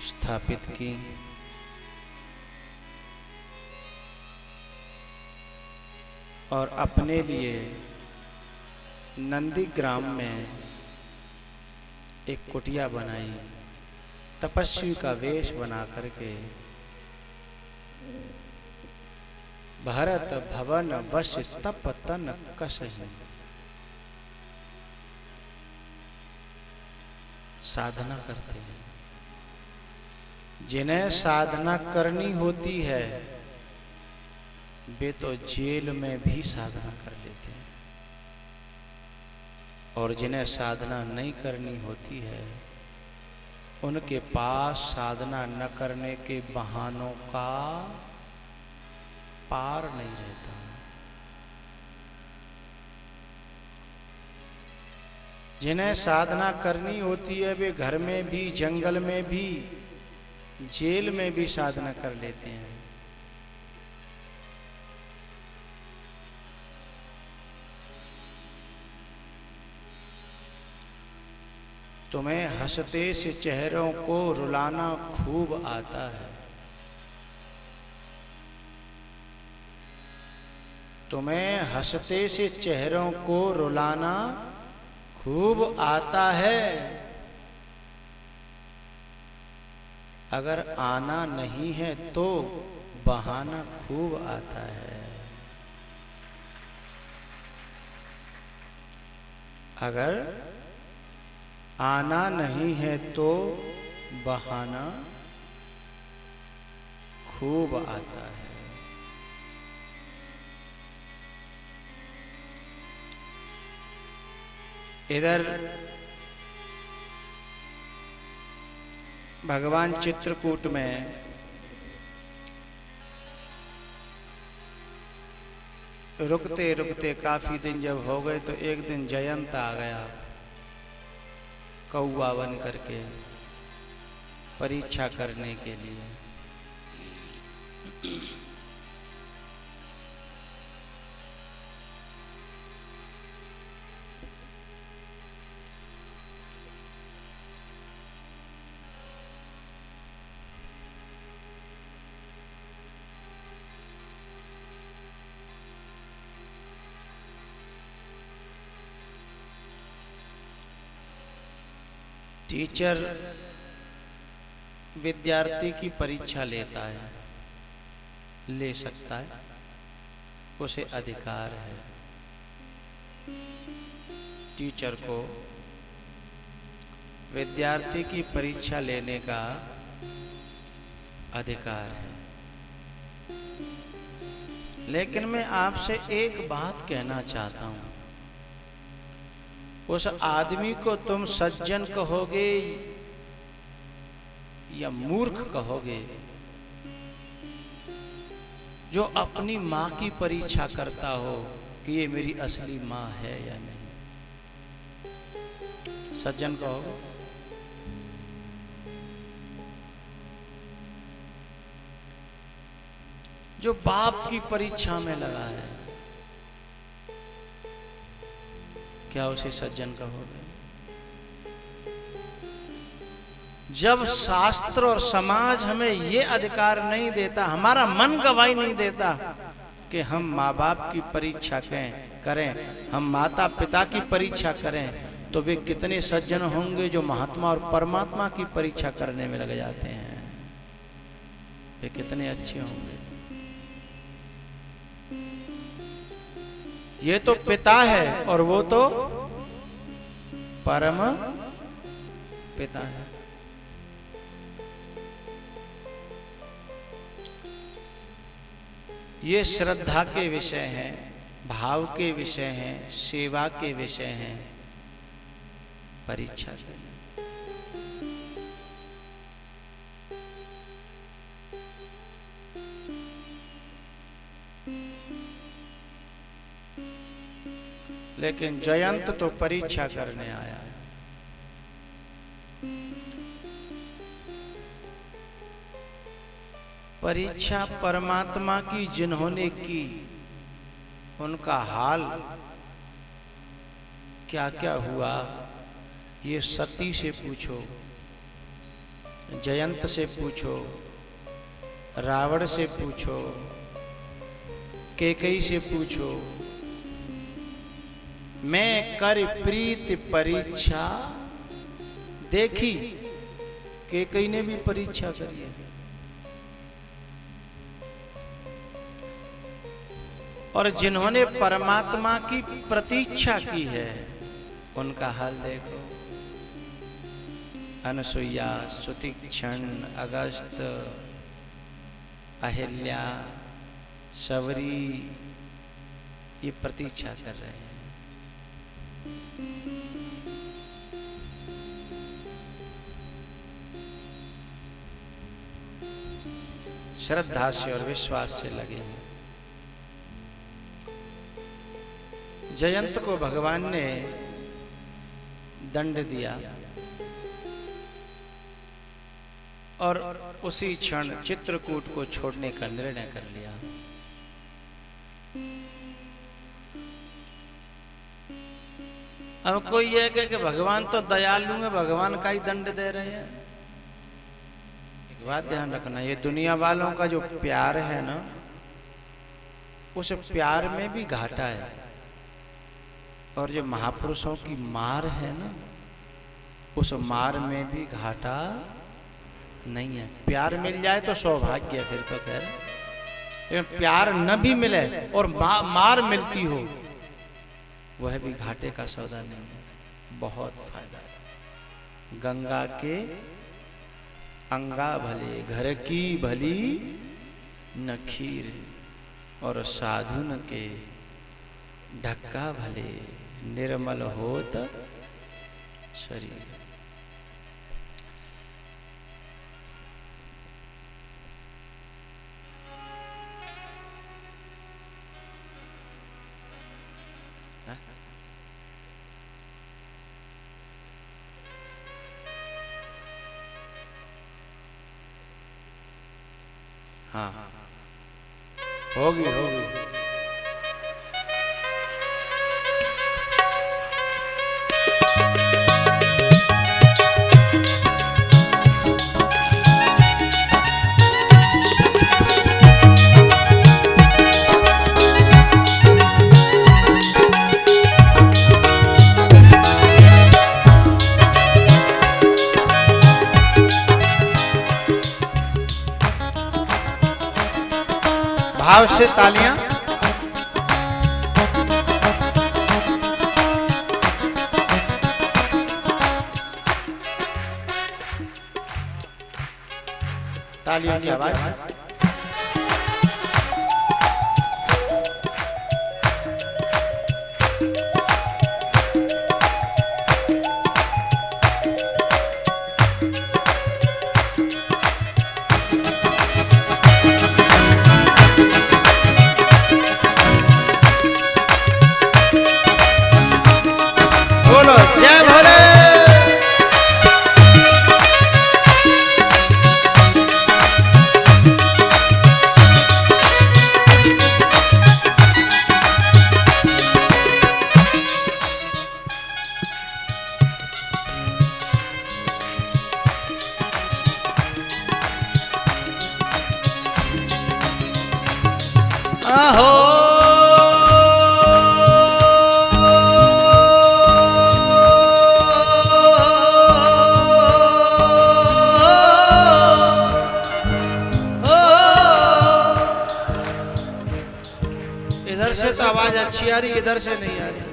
स्थापित की, और अपने लिए नंदीग्राम में एक कुटिया बनाई, तपस्वी का वेश बना करके भरत भवन वश तप तन कसहि, साधना करते हैं। जिन्हें साधना करनी होती है वे तो जेल में भी साधना कर लेते हैं, और जिन्हें साधना नहीं करनी होती है उनके पास साधना न करने के बहानों का पार नहीं रहता। जिन्हें साधना करनी होती है वे घर में भी, जंगल में भी, जेल में भी साधना कर लेते हैं। तुम्हें हंसते से चेहरों को रुलाना खूब आता है, तुम्हें हंसते से चेहरों को रुलाना खूब आता है, अगर आना नहीं है तो बहाना खूब आता है। अगर आना नहीं है तो बहाना खूब आता है। इधर भगवान चित्रकूट में रुकते रुकते काफी दिन जब हो गए तो एक दिन जयंत आ गया कौआ बन करके परीक्षा करने के लिए। टीचर विद्यार्थी की परीक्षा लेता है, ले सकता है, उसे अधिकार है। टीचर को विद्यार्थी की परीक्षा लेने का अधिकार है। लेकिन मैं आपसे एक बात कहना चाहता हूं, उस आदमी को तुम सज्जन कहोगे या मूर्ख कहोगे जो अपनी माँ की परीक्षा करता हो कि ये मेरी असली माँ है या नहीं? सज्जन कहोगे? जो बाप की परीक्षा में लगा है, क्या उसे सज्जन कहोगे? जब शास्त्र और समाज हमें ये अधिकार नहीं देता, हमारा मन गवाही नहीं देता कि हम माँ बाप की परीक्षा करें, हम माता पिता की परीक्षा करें, तो वे कितने सज्जन होंगे जो महात्मा और परमात्मा की परीक्षा करने में लग जाते हैं। वे कितने अच्छे होंगे। ये तो पिता है और वो तो परम पिता है। ये श्रद्धा के विषय हैं, भाव के विषय हैं, सेवा के विषय हैं, परीक्षा के। लेकिन जयंत तो परीक्षा करने आया है। परीक्षा परमात्मा की जिन्होंने की, उनका हाल क्या क्या हुआ ये सती से पूछो, जयंत से पूछो, रावण से पूछो, कैकेयी से पूछो। मैं कर प्रीत परीक्षा देखी, कैकेयी ने भी परीक्षा करी है। और जिन्होंने परमात्मा की प्रतीक्षा की है, उनका हाल देखो। अनसुईया, सुतीक्षण, अगस्त, अहिल्या, शबरी, ये प्रतीक्षा कर रहे हैं। श्रद्धा से और विश्वास से लगे हैं। जयंत को भगवान ने दंड दिया और उसी क्षण चित्रकूट को छोड़ने का निर्णय कर लिया। अब कोई ये कहे कि भगवान तो दयालु है, भगवान का ही दंड दे रहे हैं। एक बात ध्यान रखना, ये दुनिया वालों का जो प्यार है ना, उस प्यार में भी घाटा है। और जो महापुरुषों की मार है ना, उस मार में भी घाटा नहीं है। प्यार मिल जाए तो सौभाग्य, फिर तो कह रहे, लेकिन प्यार न भी मिले और मार मिलती हो, वह भी घाटे का सौदा नहीं है, बहुत फायदा है। गंगा के अंगा भले, घर की भली न खीर, और साधुन के ढक्का भले, निर्मल होत शरीर। हाँ, होगी होगी। भाव से तालियां। तालियों की आवाज। आहो इधर से तो आवाज अच्छी आ रही, इधर से नहीं आ रही।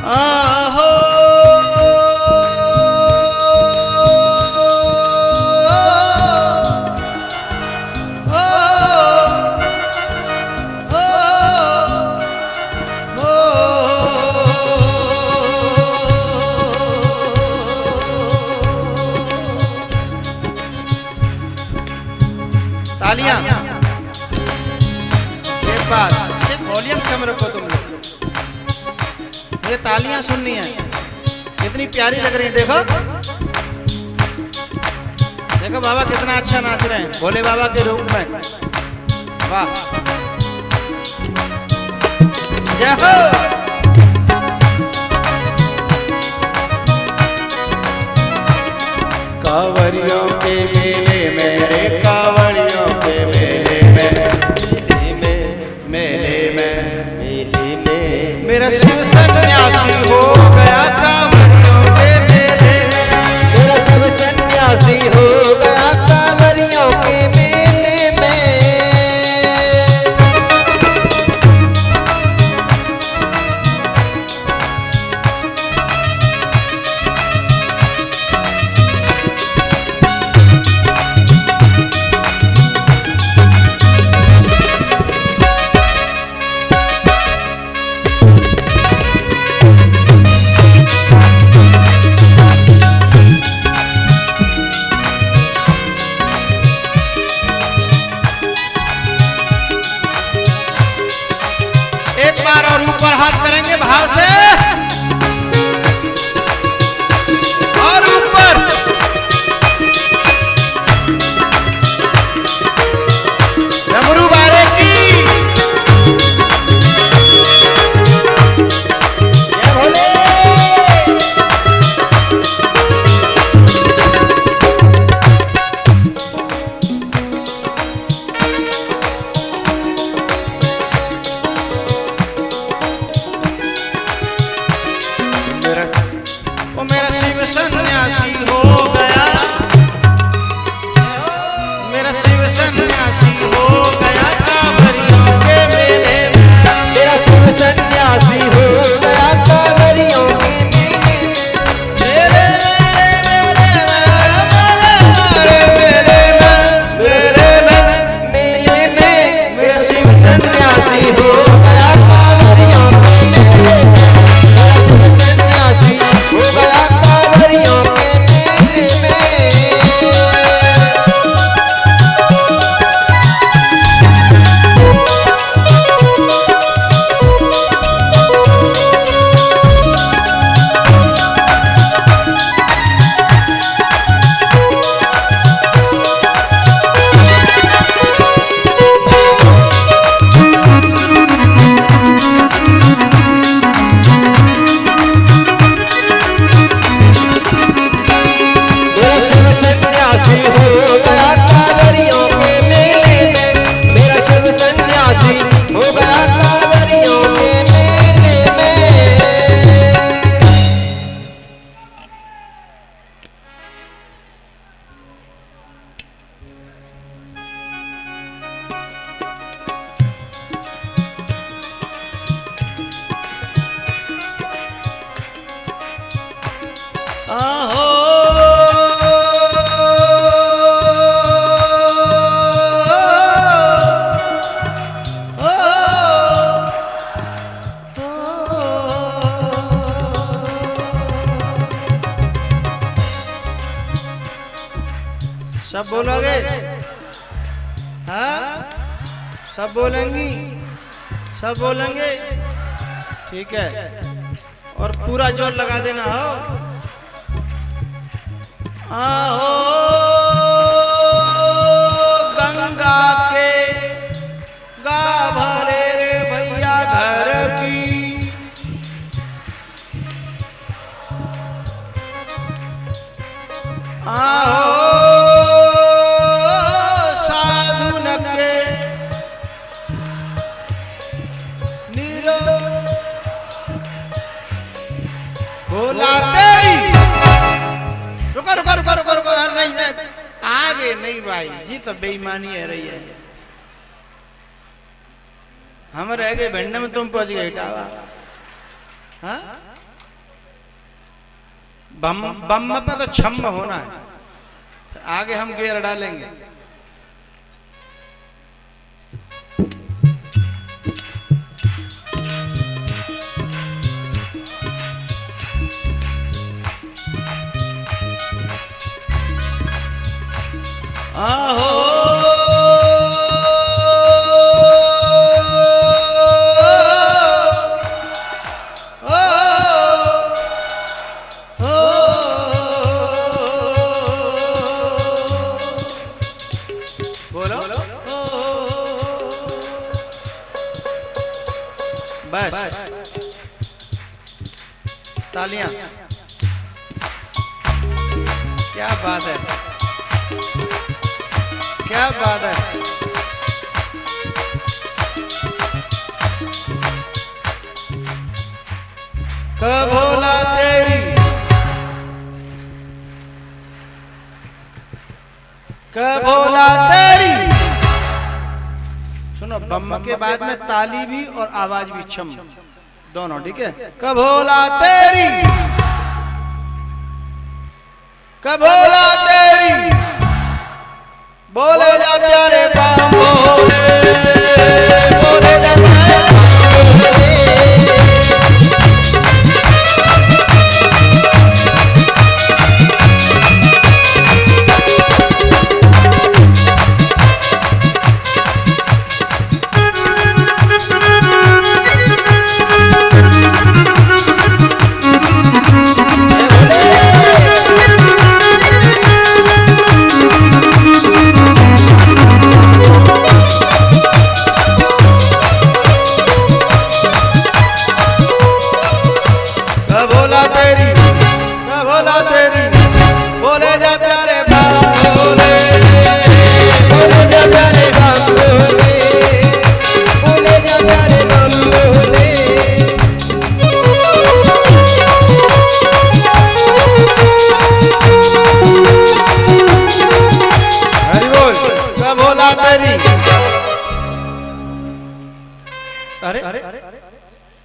आहो तालियां एक बात, ये वॉल्यूम कम रखो तुम लोग, ये तालियां सुननी है, कितनी प्यारी लग रही है। देखो देखो बाबा कितना अच्छा नाच रहे हैं भोले बाबा के रूप में। वाह जय हो। कांवरियों के मेले मेरे कांवरियों के मेले में मेरा शिव सन्यासी हो गया कांवरियों के मेले में। मेरा सब सन्यासी हो गया कांवरियों के मेले में। एक बार और ऊपर हाथ करेंगे भाव से और ऊपर। डमरू बारे की जय भोले। मेरा शिव सन्यासी हो गया, मेरा शिव सन्यासी हो गया कांवरियों के मेले में। मेरा शिव सन्यासी हो गया कांवरियों के मेले में। मेरे मेरे मेले में मेरा शिव सन्यासी हो गया कांवरियों के मेले में। मेरा शिव सन्यासी हो गया कांवरियों के मेले में। मेरा शिव सन्यासी हो गया कांवरियों के मेले में। मेरा शिव सन्यासी हो गया कांवरियों के मेले में। आहो सब बोलोगे? हाँ सब बोलेंगी, सब बोलेंगे, ठीक है। और पूरा जोर लगा देना हो। आहो गंगा के गा भरे रे भैया घर की भाई जी तो बेईमानी है रही है। हम रह गए भिंड में, तुम पहुंच गए इटावा। हाँ बम पे तो छम होना है, फिर आगे हम गेर डालेंगे। आहो बोलो बस तालियां। क्या बात है, क्या बात है। कब भोला तेरी, कब भोला तेरी। सुनो, बम के बाद में ताली भी और आवाज भी छम दोनों, ठीक है। कब भोला तेरी, कब भोला तेरी, बोले जा प्यारे बाम भोले, बोले जा प्यारे बाम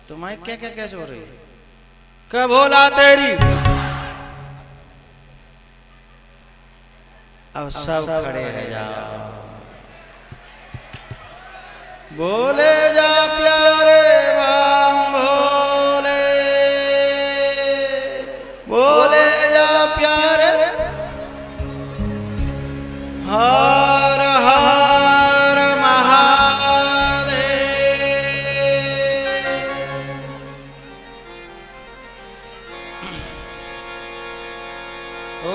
तुम्हारी क्या क्या कैसे हो रही है। कब भोला तेरी, अब सब खड़े हैं जाओ, बोले जा प्यारे बाम भोले, बोले जा प्यारे हर हर महादेव। ओ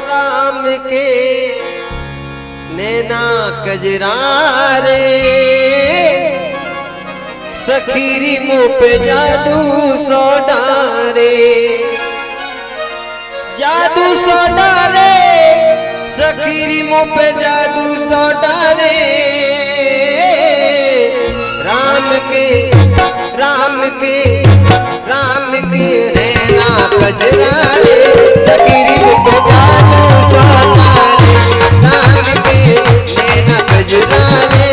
राम के नैना कजरारे, सखीरी मुँह पे जादू सो डारे, जादू सो डारे, सखीरी मुँह पे जादू सो डारे। राम के राम के राम के नैना कजरारे, सखीरी मुँह पे जादू सो डारे। राम के नैना कजरारे,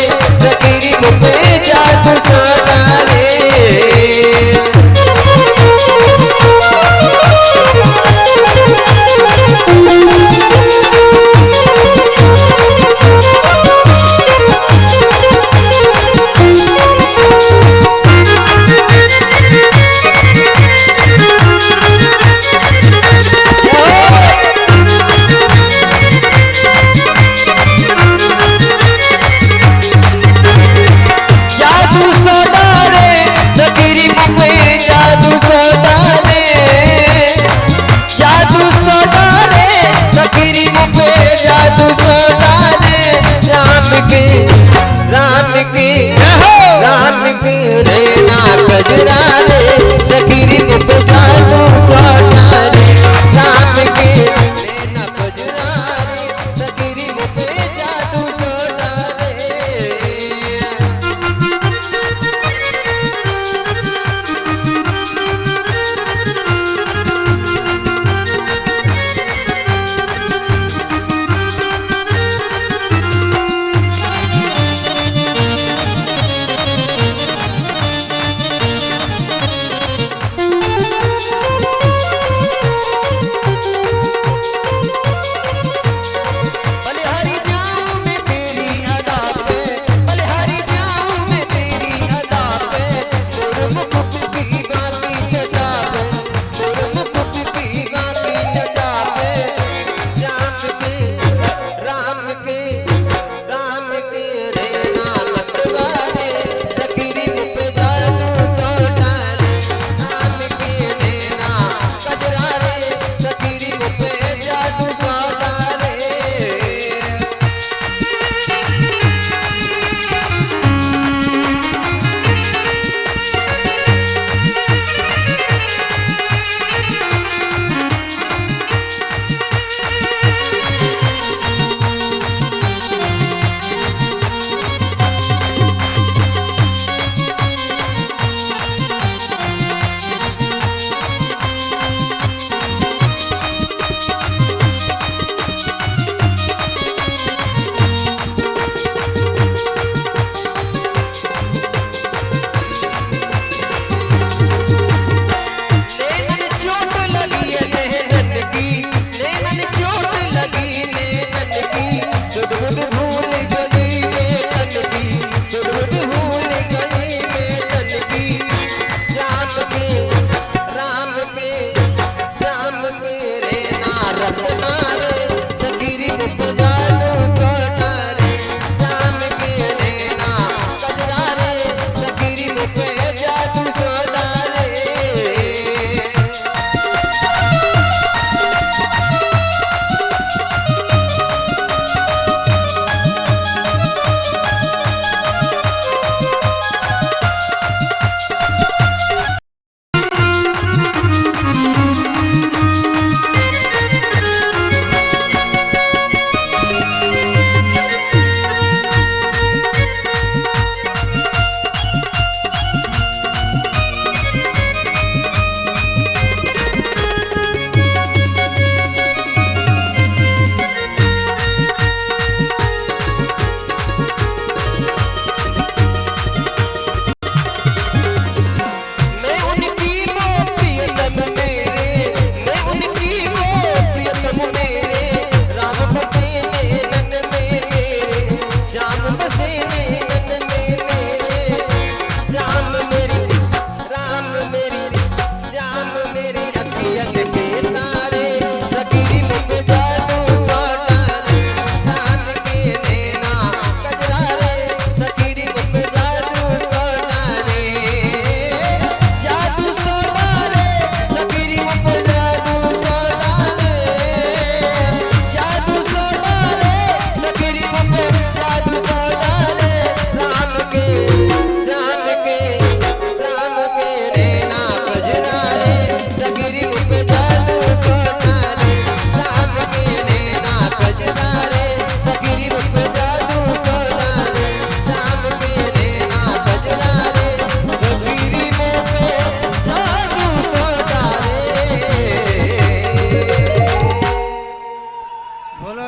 सखीरी मुँह पे जादू सो डारे। के रे नाम तुम्हारे सखीरी मुँह पे जादू तो डाले राम के नैना कजरा रे सखीरी मुँह पे जादू तो डाले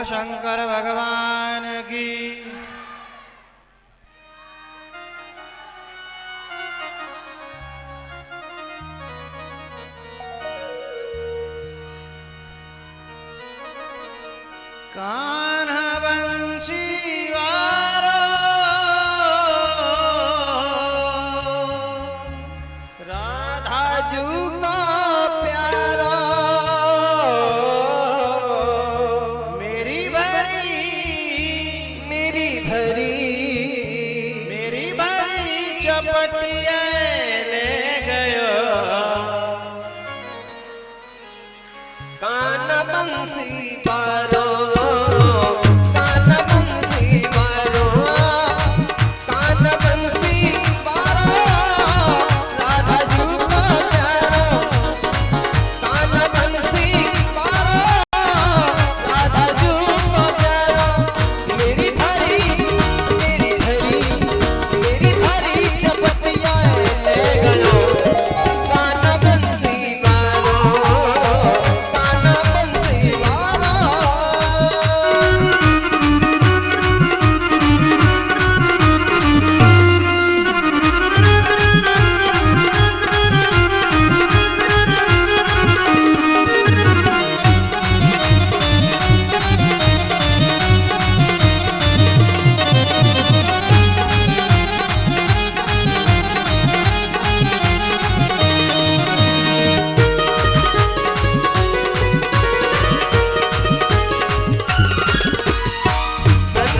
शंकर भगवान की। कान्हा बंसी वारो राधा जू का प्यारा मेरी भरी चपटिया ले गयो कान्हा बंसी वारो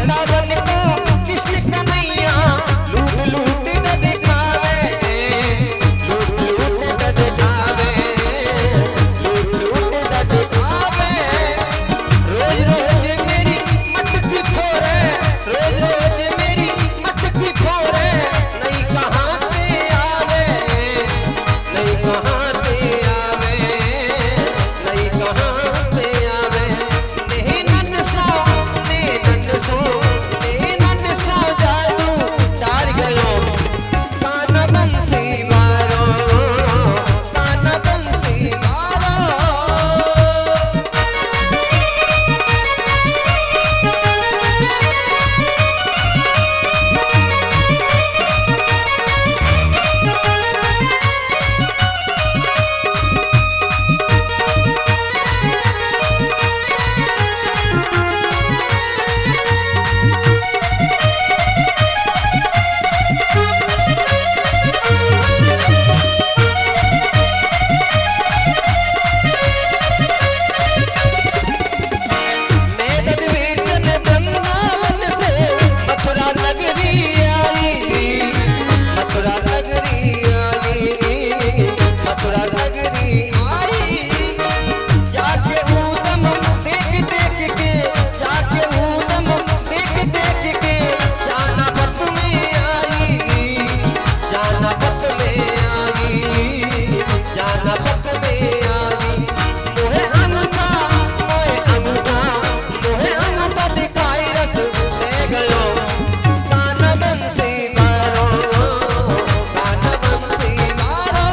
वृंदावन को कृष्ण कन्हैया लूट लूट न दिखावे, लूट लूट न दिखावे, लूट लूट न दिखावे। रोज रोज मेरी मटकी फोड़े, रोज रोज मेरी मटकी फोड़े, नहीं कहाँ से आवे, नहीं कहाँ से आवे, नहीं कहाँ से आवे। नहीं नन सो, नहीं नन सो, नहीं नन सो जादू डार गयो, काना बंसी मारो, काना बंसी मारो। मैं तद्वीजन वृंदावन से मथुरा नगरी आई, मथुरा नगरी आई, मथुरा नगरी आई। जाके ऊधम देख देख के, जाके ऊधम देख देख के, जाना पत में आई, जाना पत में आई, जाना पत में आई। मोहे अंगूठा, मोहे अंगूठा, मोहे अंगूठा दिखाई रस ले गयो, काना बंसी मारो, काना बंसी मारो।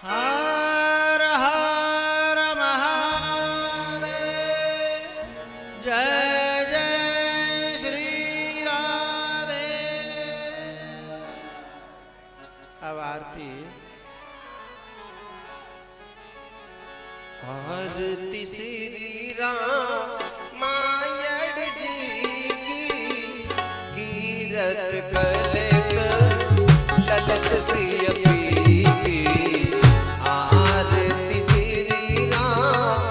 हर हर महादेव, जय जय श्री राधे। अब आरती। आरती श्री राम मायड़ जी की, कीरत कलत ललत सिय पी की। आरती श्री राम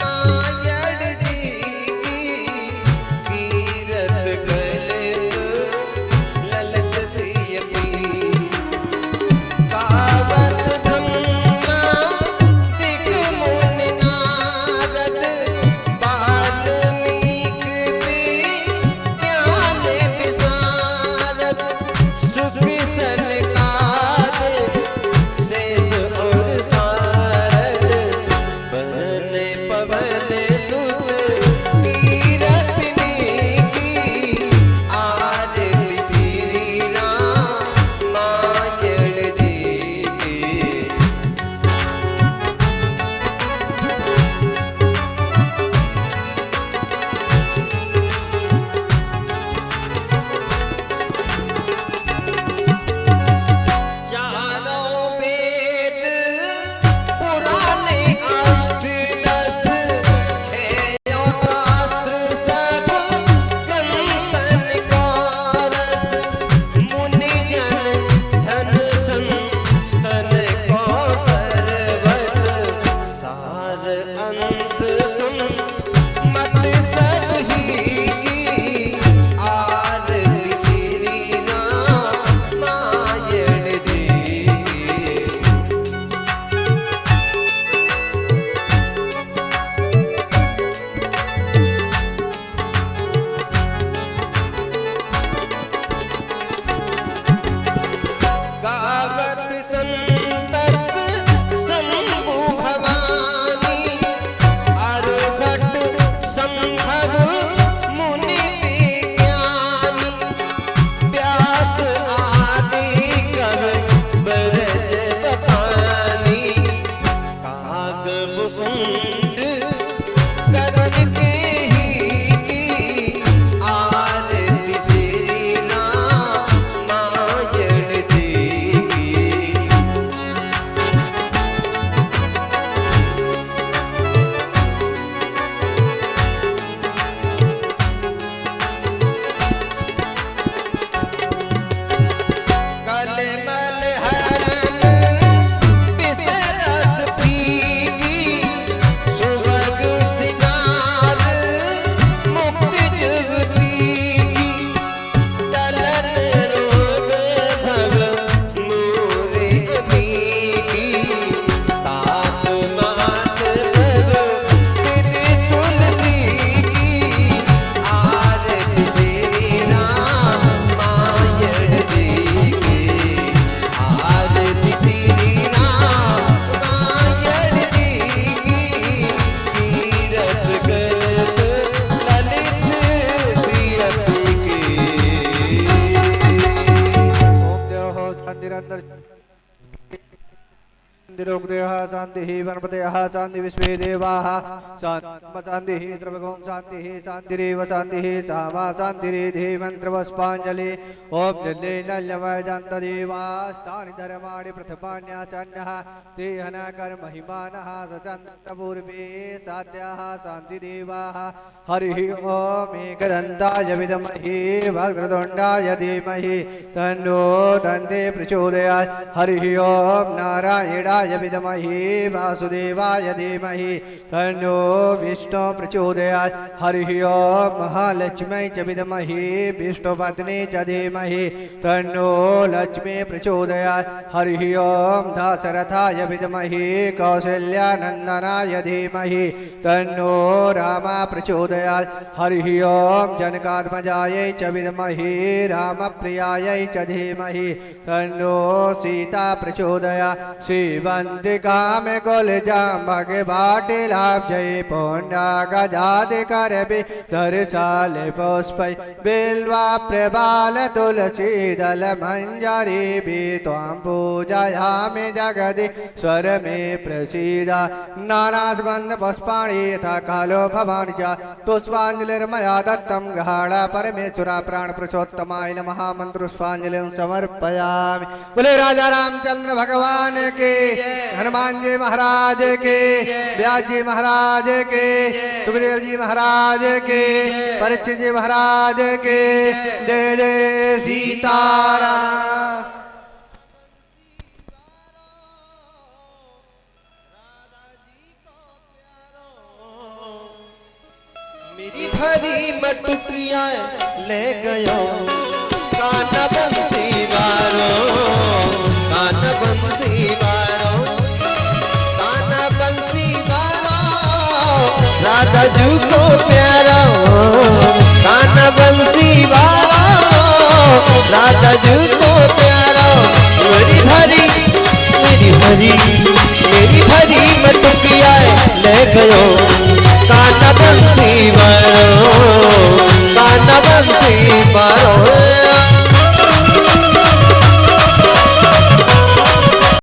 मायड़ जी की, कीरत कलत ललत सिय पी। कावत ब्रह्मा दिख मुनि नारद, वाल्मीकि भी ज्ञान विशारद। निरंतर शांतिरोक्तयः शान्तिः वनपतयः शान्ति विश्वे देवाः शान्तिः द्रवगों शान्तिः शान्तिरेव शान्तिः सामा शान्तिरेधि मन्त्रवस्पाञ्जलि ॐ नल्यवैजन्तदेवास्तानि धर्माणि प्रथमान्याचान्यः ते हनकर्महिमानः सचन्द्रपूर्वे साध्याः शान्तिदेवाः हरिः ॐ एकदन्ताय विद्महे वक्रतुण्डाय धीमहि तन्नो दन्ते प्रचोदयात् हरिः ॐ नारायणाय विद्महे वासुदेवाय धीमहि तन्नो विष्णु प्रचोदयात् हरिः ॐ महालक्ष्म्यै च विद्महे विष्णुपत्नी च धीमहि तन्नो लक्ष्मी प्रचोदयात् हरिः ॐ दाशरथाय विद्महे कौसल्यानन्दनाय धीमहि तन्नो रामा प्रचोदयात् हरिः ॐ जनकात्मजायै च विद्महे रामप्रियायै च धीमहि तन्नो सीता प्रचोदयात् श्रीवन्दिकां कुलजाम्बके वाटिलाब्जै पुण्डागजादिकरवि धरशाले पुष्पै बिल्वा प्रबाल तुलसीदल मञ्जरी त्वां पूजयामि जगदि स्वर मे प्रसीद नानासुगन्ध पुष्पाणि यथा कालो भवानि च पुष्पाञ्जलिर्मया दत्तं गृहाण परमेश्वरा प्राण पुरुषोत्तमाय नमः मंत्रोष्पाञ्जलिं समर्पयामि। बोले राजा रामचंद्र भगवान के, हनुमान जी महाराज के, व्यास जी महाराज के, सुखदेव जी महाराज के, परीक्षित जी महाराज के। जय जय सीताराम। मेरी भरी मटुकियाँ ले गयो कान बंसी वारो, कान बंसी वारो, कान बंसी वारो, राधा जी को प्यारो, कान बंसी वारो, राधा जी को प्यारो। मेरी भरी मटुकियाँ ले गयो कान बंसी वारो, कान बंसी वारो।